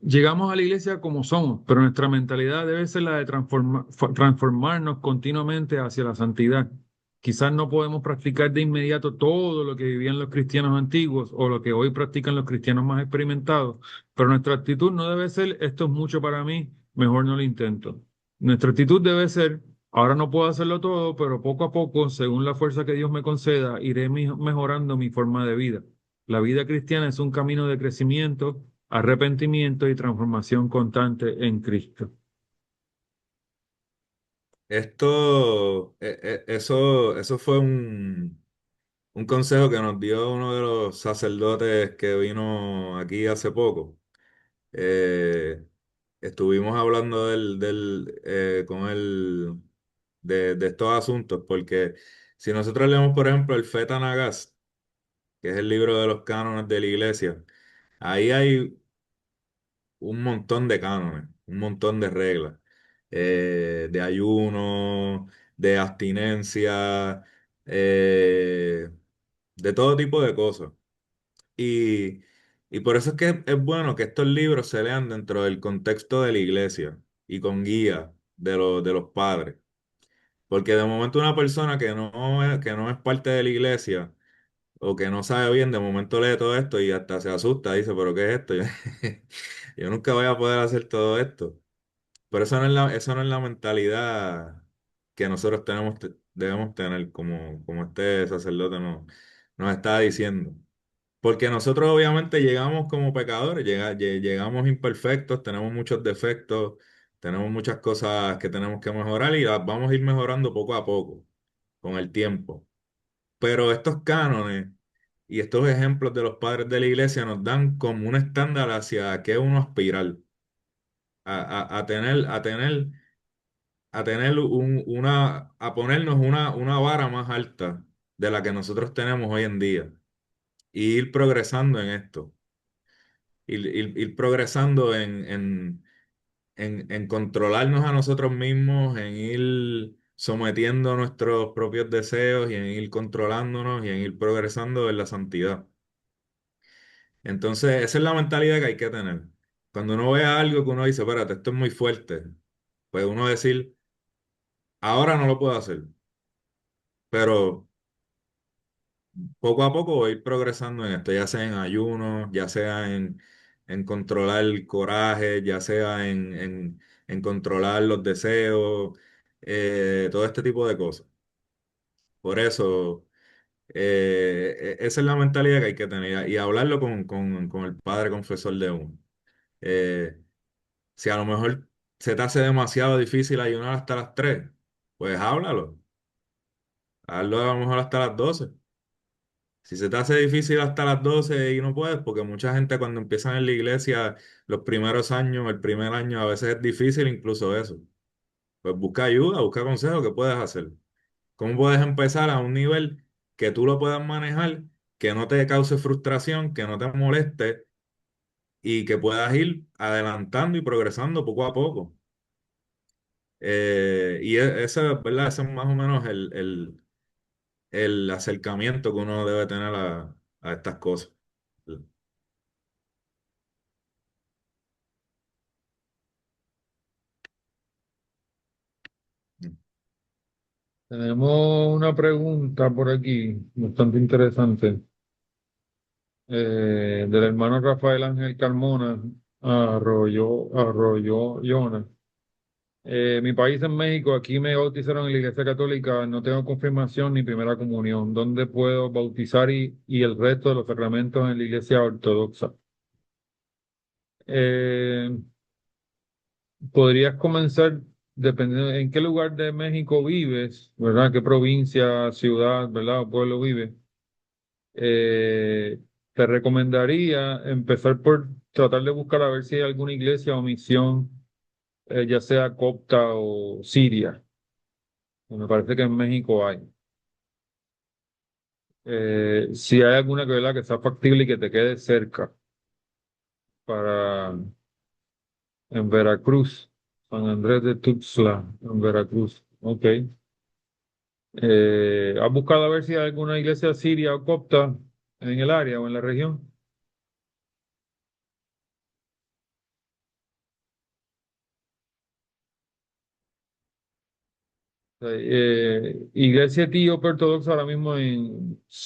Llegamos a la iglesia como somos, pero nuestra mentalidad debe ser la de transformarnos continuamente hacia la santidad. Quizás no podemos practicar de inmediato todo lo que vivían los cristianos antiguos o lo que hoy practican los cristianos más experimentados, pero nuestra actitud no debe ser esto es mucho para mí, mejor no lo intento. Nuestra actitud debe ser ahora no puedo hacerlo todo, pero poco a poco, según la fuerza que Dios me conceda, iré mejorando mi forma de vida. La vida cristiana es un camino de crecimiento, arrepentimiento y transformación constante en Cristo. esto. Eso fue un consejo que nos dio uno de los sacerdotes que vino aquí hace poco. Eh, Estuvimos hablando con él de estos asuntos, porque si nosotros leemos, por ejemplo, el Feta Nagas, que es el libro de los cánones de la iglesia, ahí hay un montón de cánones, un montón de reglas, de ayuno, de abstinencia, eh, de todo tipo de cosas. Y, y por eso es que es bueno que estos libros se lean dentro del contexto de la iglesia y con guía de los padres. Porque de momento una persona que no es parte de la iglesia o que no sabe bien, de momento lee todo esto y hasta se asusta, dice, pero ¿qué es esto? Yo nunca voy a poder hacer todo esto. Pero eso no es la mentalidad que nosotros debemos tener, como este sacerdote nos está diciendo. Porque nosotros obviamente llegamos como pecadores, llegamos imperfectos, tenemos muchos defectos, tenemos muchas cosas que tenemos que mejorar y las vamos a ir mejorando poco a poco, con el tiempo. Pero estos cánones y estos ejemplos de los padres de la iglesia nos dan como un estándar hacia qué uno aspirar, a tener a ponernos una vara más alta de la que nosotros tenemos hoy en día y ir progresando en esto, ir progresando en controlarnos a nosotros mismos, en ir sometiendo nuestros propios deseos y en ir controlándonos y en ir progresando en la santidad. Entonces, esa es la mentalidad que hay que tener. Cuando uno vea algo que uno dice, espérate, esto es muy fuerte, pues uno decir, ahora no lo puedo hacer, pero poco a poco voy a ir progresando en esto, ya sea en ayuno, ya sea en controlar el coraje, ya sea en controlar los deseos, todo este tipo de cosas. Por eso, esa es la mentalidad que hay que tener y hablarlo con el padre confesor de uno. Eh, si a lo mejor se te hace demasiado difícil ayunar hasta las 3, pues háblalo. Hazlo a lo mejor hasta las 12. Si se te hace difícil hasta las 12 y no puedes, porque mucha gente cuando empiezan en la iglesia los primeros años, el primer año, a veces es difícil incluso eso. Pues busca ayuda, busca consejos, ¿qué puedes hacer? ¿Cómo puedes empezar a un nivel que tú lo puedas manejar, que no te cause frustración, que no te moleste y que puedas ir adelantando y progresando poco a poco? ¿Verdad? Ese es más o menos el acercamiento que uno debe tener a estas cosas. Tenemos una pregunta por aquí, bastante interesante, del hermano Rafael Ángel Carmona, Arroyo Llona. Mi país en México, aquí me bautizaron en la Iglesia Católica, no tengo confirmación ni primera comunión. ¿Dónde puedo bautizar y el resto de los sacramentos en la Iglesia Ortodoxa? Eh, Podrías comenzar, dependiendo en qué lugar de México vives, ¿verdad? ¿Qué provincia, ciudad, ¿verdad? O pueblo vives? Eh, Te recomendaría empezar por tratar de buscar a ver si hay alguna iglesia o misión, ya sea copta o siria. Me parece que en México hay. Si hay alguna que, ¿verdad? Que sea factible y que te quede cerca para en Veracruz, San Andrés de Tuxtla, en Veracruz. Ok. ¿Has buscado a ver si hay alguna iglesia siria o copta en el área o en la región? Iglesia etíope ortodoxa ahora mismo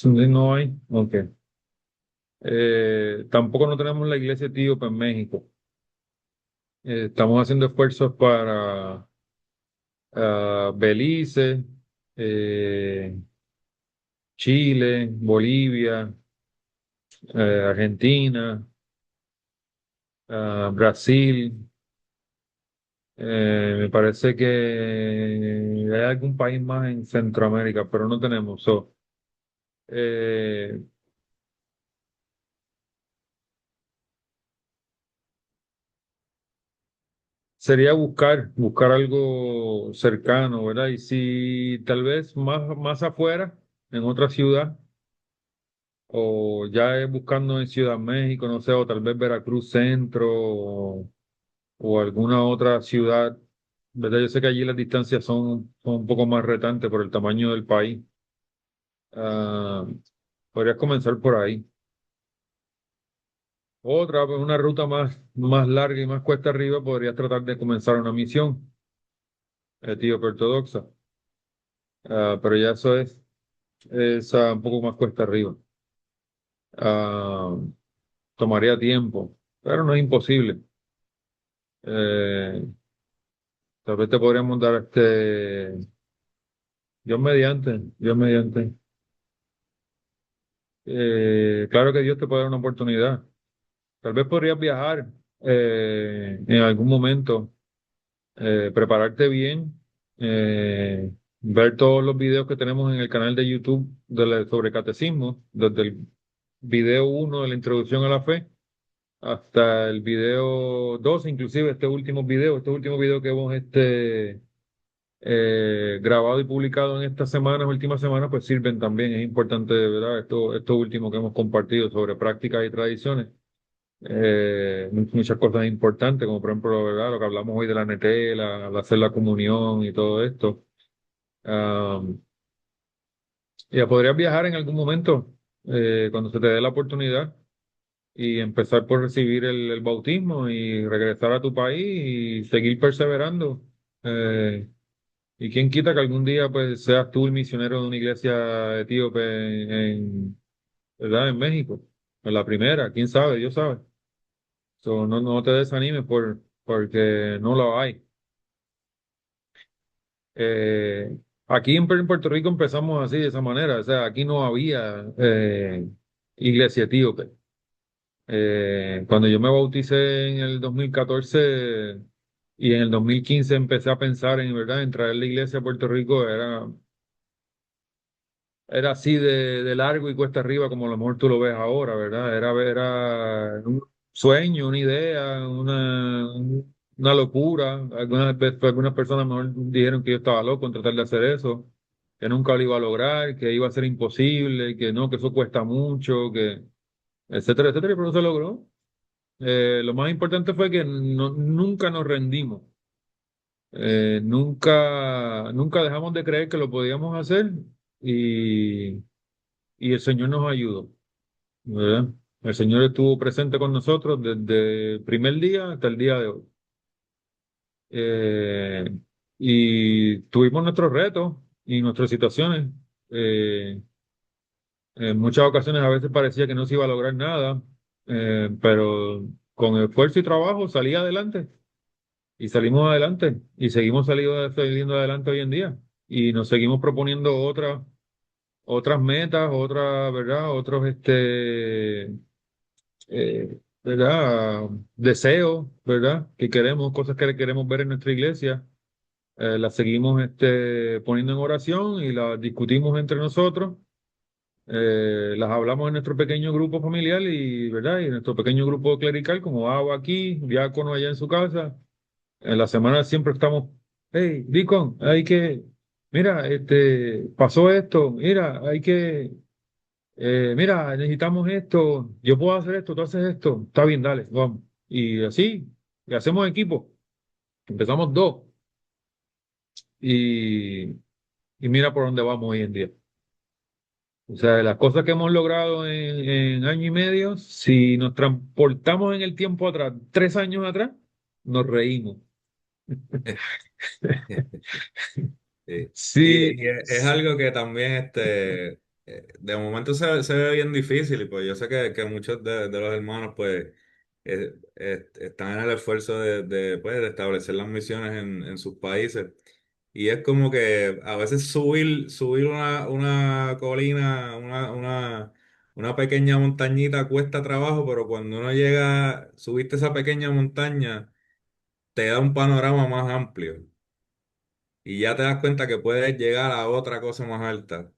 no hay. Ok. Tampoco no tenemos la iglesia etíope en México. Estamos haciendo esfuerzos para Belice, eh, Chile, Bolivia, Argentina, Brasil. Me parece que hay algún país más en Centroamérica, pero no tenemos. Eh, Sería buscar algo cercano, ¿verdad? Y si tal vez más afuera, en otra ciudad, o ya es buscando en Ciudad México, no sé, o tal vez Veracruz Centro, o alguna otra ciudad, ¿verdad? Yo sé que allí las distancias son un poco más retantes por el tamaño del país. Ah, Podrías comenzar por ahí. Otra, pues una ruta más larga y más cuesta arriba, podrías tratar de comenzar una misión etíope ortodoxa. Pero ya eso es un poco más cuesta arriba. Ah, Tomaría tiempo, pero no es imposible. Eh, Tal vez te podríamos dar Dios mediante. Claro que Dios te puede dar una oportunidad. Tal vez podrías viajar en algún momento, prepararte bien, ver todos los videos que tenemos en el canal de YouTube sobre catecismo, desde el video uno de la introducción a la fe hasta el video 2, inclusive este último video que hemos grabado y publicado en estas semanas, últimas semanas, pues sirven también. Es importante, ¿verdad? Esto último que hemos compartido sobre prácticas y tradiciones. Muchas cosas importantes, como por ejemplo, ¿verdad? Lo que hablamos hoy de la netela, al hacer la comunión y todo esto. Ah, Ya podrías viajar en algún momento, cuando se te dé la oportunidad, y empezar por recibir el bautismo y regresar a tu país y seguir perseverando. Y quién quita que algún día pues seas tú el misionero de una iglesia etíope ¿verdad? En México, en la primera, quién sabe, Dios sabe. No te desanimes porque no lo hay. Aquí en Puerto Rico empezamos así, de esa manera. O sea, aquí no había iglesia etíope. Cuando yo me bauticé en el 2014 y en el 2015 empecé a pensar en, ¿verdad?, en traer la iglesia a Puerto Rico, era así de largo y cuesta arriba como a lo mejor tú lo ves ahora, ¿verdad? Era un sueño, una idea, una locura. Algunas personas mejor dijeron que yo estaba loco en tratar de hacer eso, que nunca lo iba a lograr, que iba a ser imposible, que no, que eso cuesta mucho, etcétera, pero no se logró. Lo más importante fue que nunca nos rendimos. Nunca dejamos de creer que lo podíamos hacer, y, y el Señor nos ayudó, ¿verdad? El Señor estuvo presente con nosotros desde el primer día hasta el día de hoy. Eh, y tuvimos nuestros retos y nuestras situaciones. Eh, en muchas ocasiones a veces parecía que no se iba a lograr nada, pero con esfuerzo y trabajo salí adelante. Y salimos adelante y seguimos saliendo adelante hoy en día. Y nos seguimos proponiendo otras metas, ¿verdad? ¿verdad? Deseos, ¿verdad? Que queremos, cosas que queremos ver en nuestra iglesia, las seguimos poniendo en oración y las discutimos entre nosotros, las hablamos en nuestro pequeño grupo familiar y, ¿verdad? Y en nuestro pequeño grupo clerical, como hago aquí, diácono allá en su casa. En la semana siempre estamos, hey, Deacon, mira, pasó esto, mira, mira, necesitamos esto, yo puedo hacer esto, tú haces esto, está bien, dale, vamos. Y así, y hacemos equipo. Empezamos dos y, y mira por dónde vamos hoy en día. O sea, las cosas que hemos logrado en año y medio, si nos transportamos en el tiempo atrás, 3 años atrás, nos reímos. Sí. Sí, Y es algo que también de momento se ve bien difícil y pues yo sé que muchos de los hermanos pues están en el esfuerzo pues, de establecer las misiones en sus países y es como que a veces subir una colina, una pequeña montañita cuesta trabajo, pero cuando uno llega, subiste esa pequeña montaña, te da un panorama más amplio. Y ya te das cuenta que puedes llegar a otra cosa más alta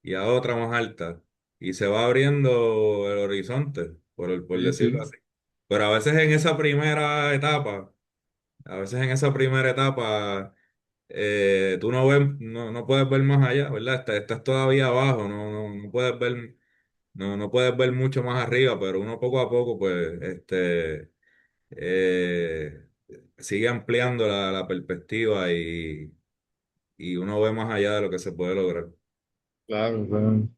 y a otra más alta. Y se va abriendo el horizonte, por sí, decirlo sí, así. Pero a veces en esa primera etapa, tú no puedes ver más allá, ¿verdad? Estás todavía abajo, no puedes ver, no puedes ver mucho más arriba, pero uno poco a poco, pues, eh, sigue ampliando la perspectiva y uno ve más allá de lo que se puede lograr. claro, claro.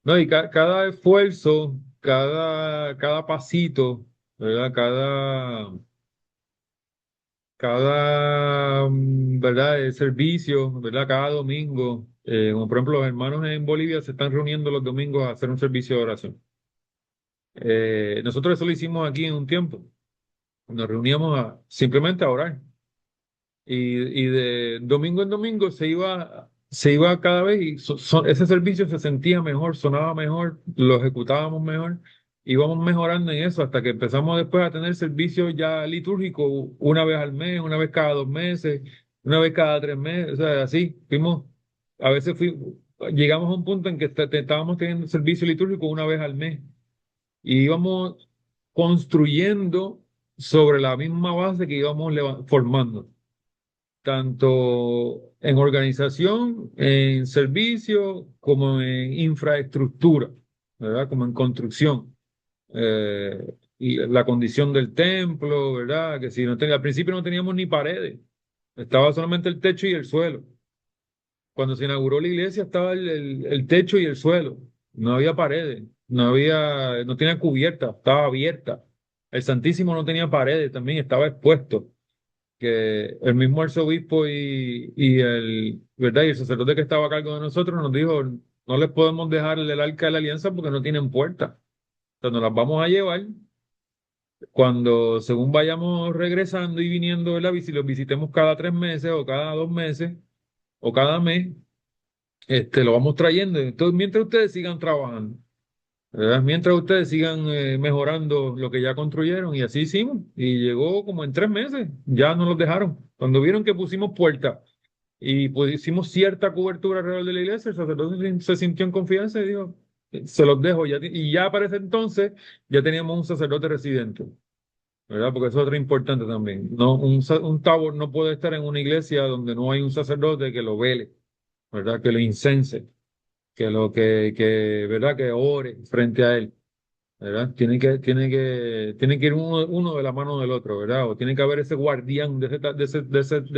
No, y cada esfuerzo, cada pasito, ¿verdad? ¿Verdad? Servicio, ¿verdad? Cada domingo, como por ejemplo los hermanos en Bolivia se están reuniendo los domingos a hacer un servicio de oración. Nosotros eso lo hicimos aquí en un tiempo. Nos reuníamos simplemente a orar. Y de domingo en domingo se iba cada vez y ese servicio se sentía mejor, sonaba mejor, lo ejecutábamos mejor, íbamos mejorando en eso hasta que empezamos después a tener servicios ya litúrgicos una vez al mes, una vez cada 2 meses, una vez cada 3 meses, o sea, así, a veces llegamos a un punto en que estábamos teniendo servicio litúrgico una vez al mes y íbamos construyendo sobre la misma base que íbamos formando tanto en organización, en servicio, como en infraestructura, ¿verdad? Como en construcción. Y la condición del templo, ¿verdad? Que si no tenía, al principio no teníamos ni paredes, estaba solamente el techo y el suelo. Cuando se inauguró la iglesia estaba el techo y el suelo, no había paredes, no tenía cubierta, estaba abierta. El Santísimo no tenía paredes, también estaba expuesto que el mismo arzobispo ¿verdad? Y el sacerdote que estaba a cargo de nosotros nos dijo, no les podemos dejar el arca de la alianza porque no tienen puerta. Entonces nos las vamos a llevar cuando según vayamos regresando y viniendo, ¿verdad? Si los visitemos cada 3 meses o cada 2 meses o cada mes, lo vamos trayendo. Entonces, mientras ustedes sigan trabajando. ¿Verdad? Mientras ustedes sigan mejorando lo que ya construyeron, y así hicimos, y llegó como en 3 meses, ya nos los dejaron. Cuando vieron que pusimos puerta y pues hicimos cierta cobertura alrededor de la iglesia, el sacerdote se sintió en confianza y dijo, se los dejo, y ya para ese entonces ya teníamos un sacerdote residente, ¿verdad? Porque eso es otra importante también. No, un tabor no puede estar en una iglesia donde no hay un sacerdote que lo vele, ¿verdad? Que lo incense, ¿verdad? Que ore frente a él. ¿Verdad? Tiene que ir uno de la mano del otro, ¿verdad? O tiene que haber ese guardián de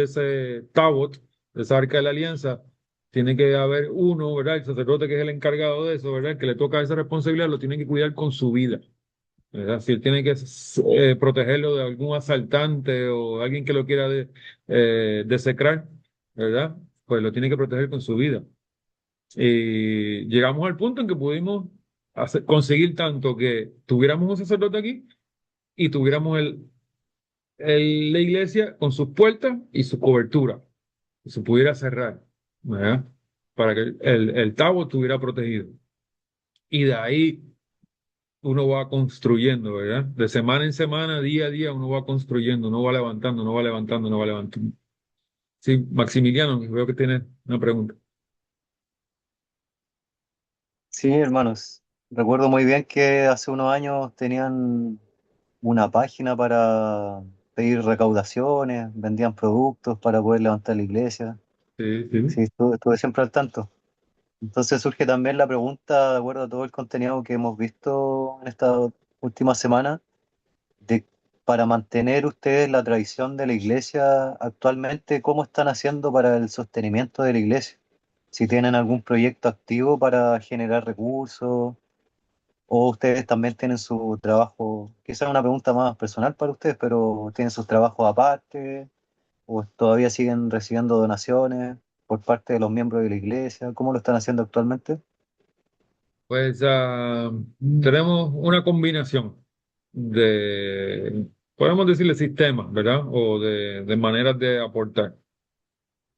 ese tabot, de esa arca de la alianza. Tiene que haber uno, ¿verdad? El sacerdote que es el encargado de eso, ¿verdad? Que le toca esa responsabilidad, lo tiene que cuidar con su vida, ¿verdad? Si él tiene que protegerlo de algún asaltante o alguien que lo quiera desecrar, ¿verdad? Pues lo tiene que proteger con su vida. Y llegamos al punto en que pudimos conseguir tanto que tuviéramos un sacerdote aquí y tuviéramos la iglesia con sus puertas y su cobertura, y se pudiera cerrar, ¿verdad? Para que el tabo estuviera protegido. Y de ahí uno va construyendo, ¿verdad? De semana en semana, día a día, uno va construyendo, uno va levantando, uno va levantando, uno va levantando. Sí, Maximiliano, veo que tienes una pregunta. Sí, hermanos. Recuerdo muy bien que hace unos años tenían una página para pedir recaudaciones, vendían productos para poder levantar la iglesia. Sí, sí. Sí, estuve siempre al tanto. Entonces surge también la pregunta, de acuerdo a todo el contenido que hemos visto en esta última semana, de para mantener ustedes la tradición de la iglesia actualmente, ¿cómo están haciendo para el sostenimiento de la iglesia? Si tienen algún proyecto activo para generar recursos, o ustedes también tienen su trabajo, quizás una pregunta más personal para ustedes, pero tienen sus trabajos aparte, o todavía siguen recibiendo donaciones por parte de los miembros de la iglesia, ¿cómo lo están haciendo actualmente? Pues tenemos una combinación de, podemos decirle sistemas, ¿verdad? O de maneras de aportar.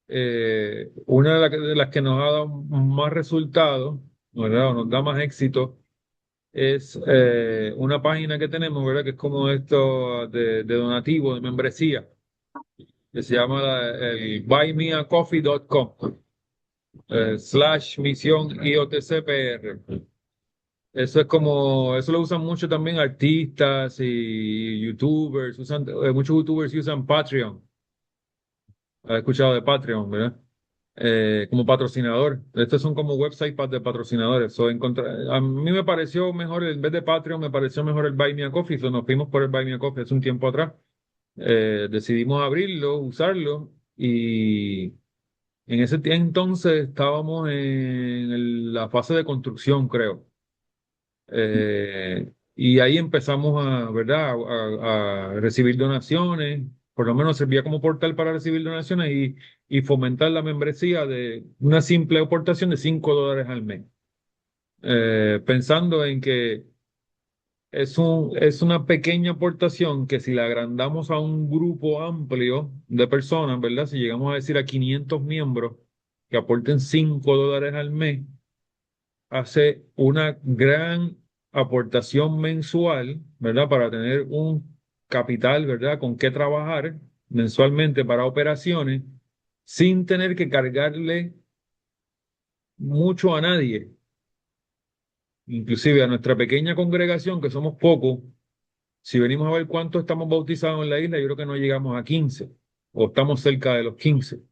Una de las que nos ha dado más resultados, ¿verdad? O nos da más éxito es una página que tenemos, ¿verdad? Que es como esto de donativo, de membresía, que se llama el buymeacoffee.com / misión IOTCPR. Eso es como, eso lo usan mucho también artistas y youtubers, muchos youtubers usan Patreon. Has escuchado de Patreon, ¿verdad? Como patrocinador. Estos son como websites de patrocinadores. A mí me pareció mejor, en vez de Patreon, me pareció mejor el Buy Me a Coffee. Nos fuimos por el Buy Me a Coffee hace un tiempo atrás. Decidimos abrirlo, usarlo y en ese entonces estábamos en la fase de construcción, creo. Y ahí empezamos ¿verdad? A recibir donaciones, por lo menos servía como portal para recibir donaciones y fomentar la membresía de una simple aportación de $5 al mes. Pensando en que es una pequeña aportación que si la agrandamos a un grupo amplio de personas, ¿verdad? Si llegamos a decir a 500 miembros que aporten $5 al mes, hace una gran aportación mensual, ¿verdad? Para tener un capital, ¿verdad? Con qué trabajar mensualmente para operaciones sin tener que cargarle mucho a nadie, inclusive a nuestra pequeña congregación, que somos pocos. Si venimos a ver cuántos estamos bautizados en la isla, yo creo que no llegamos a 15 o estamos cerca de los 15. O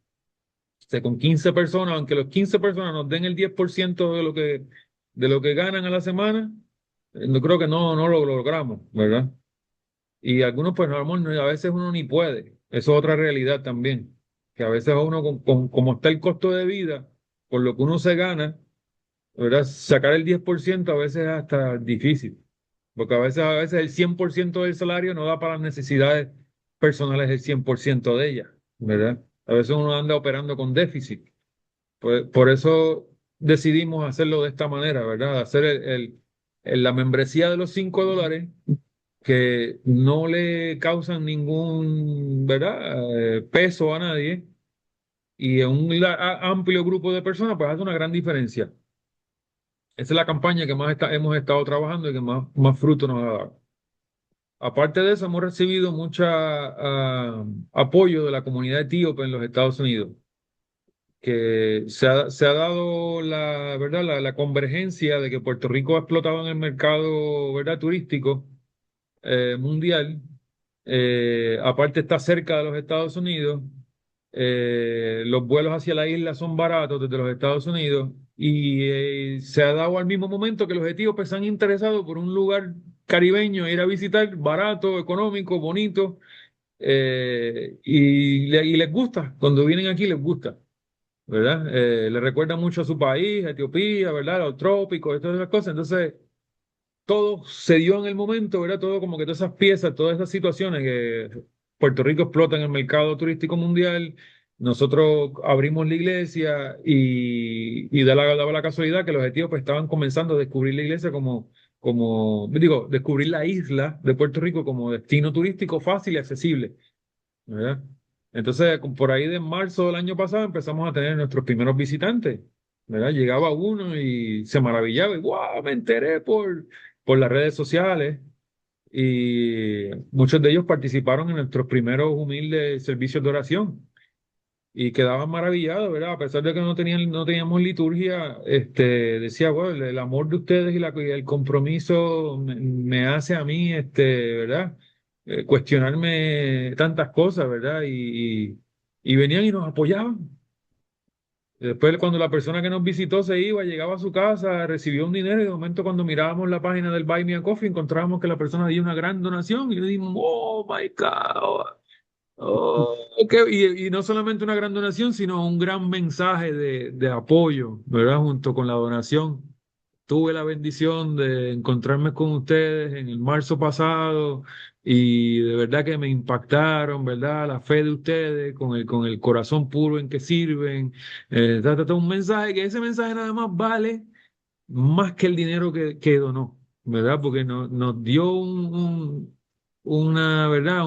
sea, con 15 personas, aunque los 15 personas nos den el 10% de lo que ganan a la semana, no creo que no lo logramos, ¿verdad? Y algunos, pues, a veces uno ni puede. Eso es otra realidad también. Que a veces a uno, como está el costo de vida, por lo que uno se gana, ¿verdad? Sacar el 10% a veces es hasta difícil. Porque a veces el 100% del salario no da para las necesidades personales el 100% de ellas, ¿verdad? A veces uno anda operando con déficit. Por eso decidimos hacerlo de esta manera, ¿verdad? Hacer la membresía de los $5 que no le causan ningún, ¿verdad? Peso a nadie y en un amplio grupo de personas, pues hace una gran diferencia. Esa es la campaña que más hemos estado trabajando y que más fruto nos ha dado. Aparte de eso, hemos recibido mucha apoyo de la comunidad etíope en los Estados Unidos, que se ha dado la, ¿verdad? La convergencia de que Puerto Rico ha explotado en el mercado, ¿verdad? Turístico mundial. Aparte está cerca de los Estados Unidos. Los vuelos hacia la isla son baratos desde los Estados Unidos y se ha dado al mismo momento que los etíopes se han interesado por un lugar caribeño, ir a visitar, barato, económico, bonito, y les gusta, cuando vienen aquí les gusta, ¿verdad? Les recuerda mucho a su país, a Etiopía, ¿verdad? Los trópicos, todas esas cosas. Entonces, todo se dio en el momento, ¿verdad? Todo como que todas esas piezas, todas esas situaciones que Puerto Rico explota en el mercado turístico mundial, nosotros abrimos la iglesia y daba la casualidad que los etíopes estaban comenzando a descubrir la iglesia digo, descubrir la isla de Puerto Rico como destino turístico fácil y accesible, ¿verdad? Entonces, por ahí de marzo del año pasado empezamos a tener nuestros primeros visitantes, ¿verdad? Llegaba uno y se maravillaba y ¡guau! Me enteré por las redes sociales y muchos de ellos participaron en nuestros primeros humildes servicios de oración y quedaban maravillados, ¿verdad? A pesar de que no teníamos liturgia, decía, bueno, el amor de ustedes y el compromiso me hace a mí, ¿verdad? Cuestionarme tantas cosas, ¿verdad? Y venían y nos apoyaban. Después, cuando la persona que nos visitó se iba, llegaba a su casa, recibió un dinero y de momento cuando mirábamos la página del Buy Me a Coffee encontrábamos que la persona dio una gran donación y le dijimos, oh my God. Oh, y no solamente una gran donación, sino un gran mensaje de apoyo, ¿verdad? Junto con la donación. Tuve la bendición de encontrarme con ustedes en el marzo pasado y de verdad que me impactaron, ¿verdad? La fe de ustedes, con el corazón puro en que sirven. Un mensaje que ese mensaje nada más vale más que el dinero que donó, ¿verdad? Porque nos dio una, ¿verdad?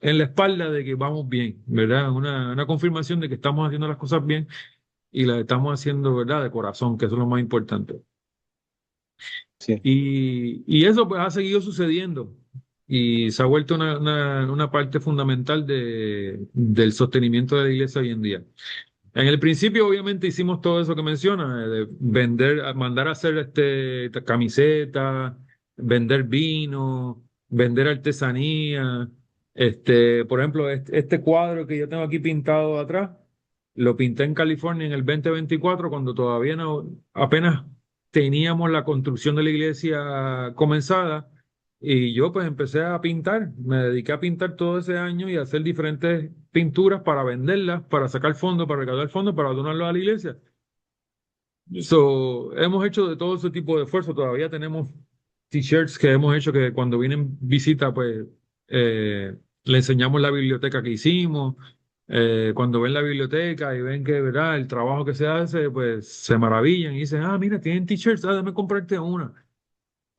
En la espalda de que vamos bien, ¿verdad? Una confirmación de que estamos haciendo las cosas bien y las estamos haciendo, ¿verdad? De corazón, que eso es lo más importante. Sí, Y eso pues ha seguido sucediendo y se ha vuelto una parte fundamental del sostenimiento de la iglesia hoy en día. En el principio, obviamente, hicimos todo eso que menciona, de vender, mandar a hacer camisetas, vender vino, vender artesanía. Por ejemplo, este cuadro que yo tengo aquí pintado atrás, lo pinté en California en el 2024, cuando todavía no, apenas teníamos la construcción de la iglesia comenzada. Y yo pues empecé a pintar, me dediqué a pintar todo ese año y a hacer diferentes pinturas para venderlas, para sacar fondos, para recaudar fondos, para donarlos a la iglesia. So, hemos hecho de todo ese tipo de esfuerzo. Todavía tenemos t-shirts que hemos hecho que cuando vienen visita, pues le enseñamos la biblioteca que hicimos. Cuando ven la biblioteca y ven que, ¿verdad? El trabajo que se hace, pues se maravillan y dicen, ah, mira, tienen t-shirts, ah, déjame comprarte una.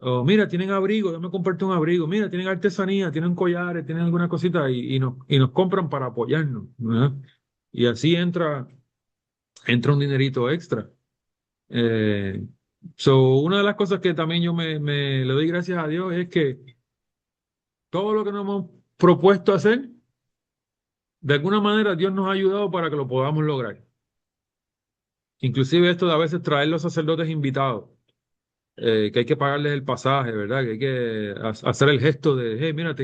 O mira, tienen abrigo, déjame comprarte un abrigo. Mira, tienen artesanía, tienen collares, tienen alguna cosita y nos compran para apoyarnos, ¿verdad? Y así entra un dinerito extra. Eh, una de las cosas que también yo me le doy gracias a Dios es que todo lo que nos hemos propuesto hacer, de alguna manera Dios nos ha ayudado para que lo podamos lograr. Inclusive esto de a veces traer los sacerdotes invitados. Que hay que pagarles el pasaje, ¿verdad? Que hay que hacer el gesto de, hey, mira,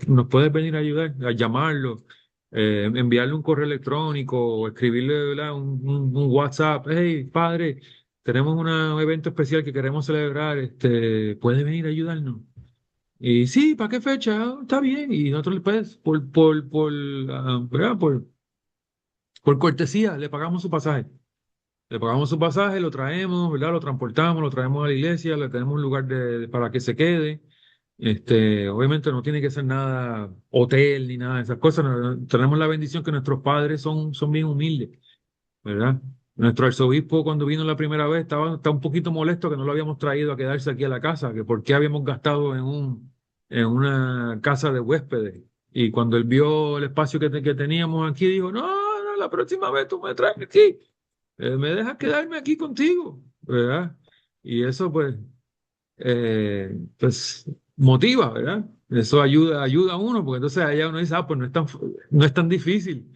¿nos puedes venir a ayudar? A llamarlo, enviarle un correo electrónico o escribirle, ¿verdad? Un WhatsApp. Hey, padre, tenemos un evento especial que queremos celebrar, ¿puedes venir a ayudarnos? Y sí, ¿para qué fecha? "Ah, está bien. Y nosotros, pues, ¿verdad? Por cortesía, le pagamos su pasaje. Le pagamos su pasaje, lo traemos, ¿verdad? Lo transportamos, lo traemos a la iglesia, le tenemos un lugar para que se quede. Obviamente no tiene que ser nada hotel ni nada de esas cosas. Tenemos la bendición que nuestros padres son bien humildes, ¿verdad? Nuestro arzobispo cuando vino la primera vez está un poquito molesto que no lo habíamos traído a quedarse aquí a la casa, que por qué habíamos gastado en una casa de huéspedes. Y cuando él vio el espacio que teníamos aquí, dijo, no, no, la próxima vez tú me traes aquí, me dejas quedarme aquí contigo, ¿verdad? Y eso pues motiva, ¿verdad? Eso ayuda a uno, porque entonces allá uno dice, ah, pues no es tan difícil.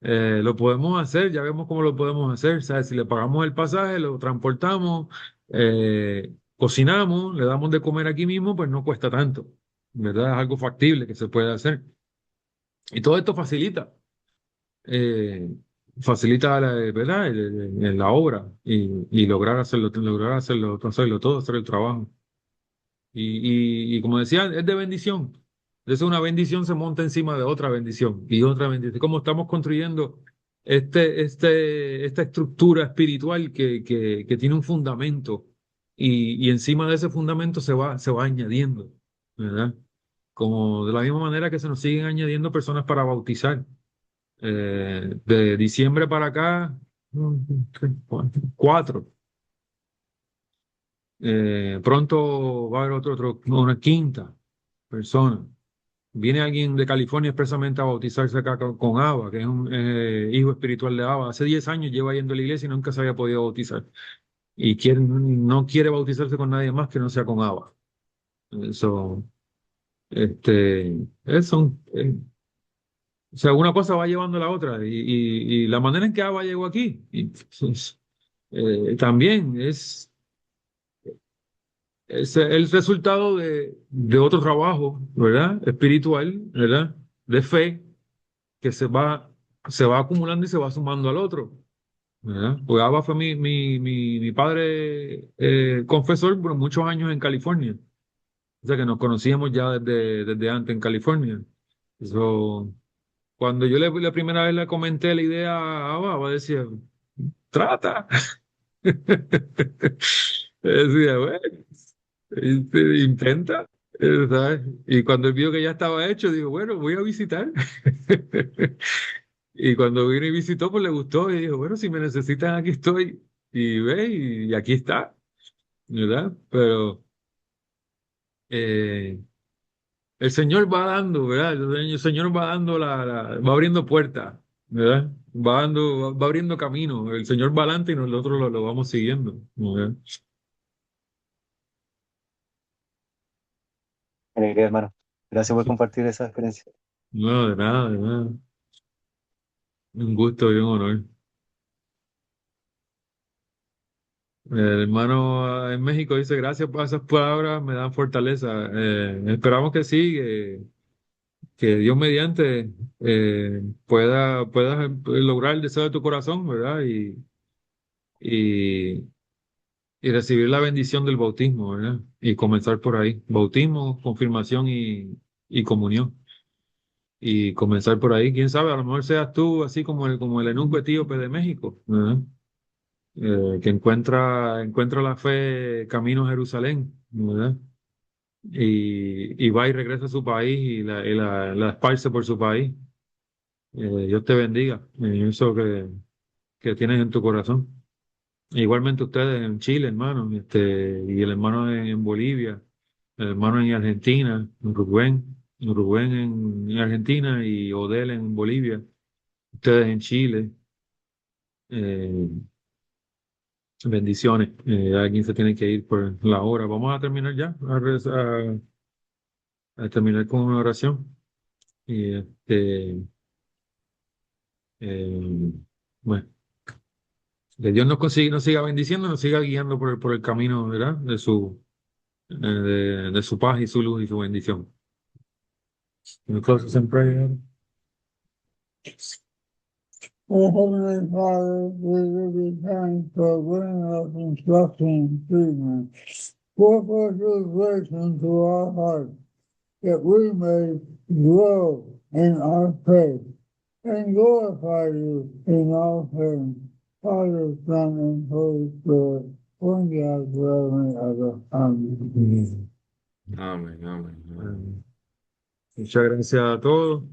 Lo podemos hacer, ya vemos cómo lo podemos hacer, ¿sabes? Si le pagamos el pasaje, lo transportamos, cocinamos, le damos de comer aquí mismo, pues no cuesta tanto, ¿verdad? Es algo factible que se puede hacer. Y todo esto eh, facilita ¿verdad? La obra y hacerlo todo, hacer el trabajo. Y como decía, es de bendición. Entonces una bendición se monta encima de otra bendición y otra bendición. Como estamos construyendo esta estructura espiritual que tiene un fundamento y encima de ese fundamento se va añadiendo, ¿verdad? Como de la misma manera que se nos siguen añadiendo personas para bautizar. De diciembre para acá, cuatro. Pronto va a haber una quinta persona. Viene alguien de California expresamente a bautizarse acá con Abba, que es un hijo espiritual de Abba. Hace 10 años lleva yendo a la iglesia y nunca se había podido bautizar. y no quiere bautizarse con nadie más que no sea con Abba. Eso, eso, o sea, una cosa va llevando a la otra y la manera en que Abba llegó aquí pues, también es el resultado de otro trabajo, ¿verdad? Espiritual, ¿verdad? De fe que se va acumulando y se va sumando al otro, ¿verdad? Pues Abba fue mi padre confesor por muchos años en California. O sea que nos conocíamos ya desde antes en California. Eso, cuando yo la primera vez le comenté la idea a Abba, Abba decía, trata. Decía, bueno, intenta, ¿sabes? Y cuando él vio que ya estaba hecho, digo, bueno, voy a visitar. Y cuando vino y visitó, pues le gustó y dijo, bueno, si me necesitan, aquí estoy. Y ve, y aquí está, ¿verdad? Pero eh, el Señor va dando, ¿verdad? El Señor va dando va abriendo puertas, ¿verdad? Va abriendo camino. El Señor va adelante y nosotros lo vamos siguiendo, ¿verdad? Alegría, hermano. Gracias por compartir esa experiencia. No, de nada, de nada. Un gusto y un honor. El hermano en México dice, gracias por esas palabras, me dan fortaleza. Esperamos que sí, que Dios mediante puedas lograr el deseo de tu corazón, ¿verdad? Y, y recibir la bendición del bautismo, ¿verdad? Y comenzar por ahí. Bautismo, confirmación y comunión. Y comenzar por ahí. Quién sabe, a lo mejor seas tú, así como el eunuco etíope de México, ¿verdad? Que encuentra la fe camino a Jerusalén, ¿verdad? Y va y regresa a su país la esparce por su país. Dios te bendiga en eso que tienes en tu corazón. Igualmente ustedes en Chile, hermano, y el hermano en Bolivia, el hermano en Argentina, Rubén en Argentina y Odel en Bolivia, ustedes en Chile. eh, Bendiciones. Alguien se tiene que ir por la hora. Vamos a terminar ya, a terminar con una oración. Y eh, bueno, que Dios nos siga bendiciendo, nos siga guiando por el camino, ¿verdad? De su paz y su luz y su bendición. Can you close us in prayer? Oh, Heavenly Father, we give you thanks for bringing us instruction and treatment. Pour forth your grace into our hearts, that we may grow in our faith and glorify you in all things. Father, Son, and Holy Spirit, one God, forever and ever. Amen. Amén, amén, amén. Muchas gracias a todos.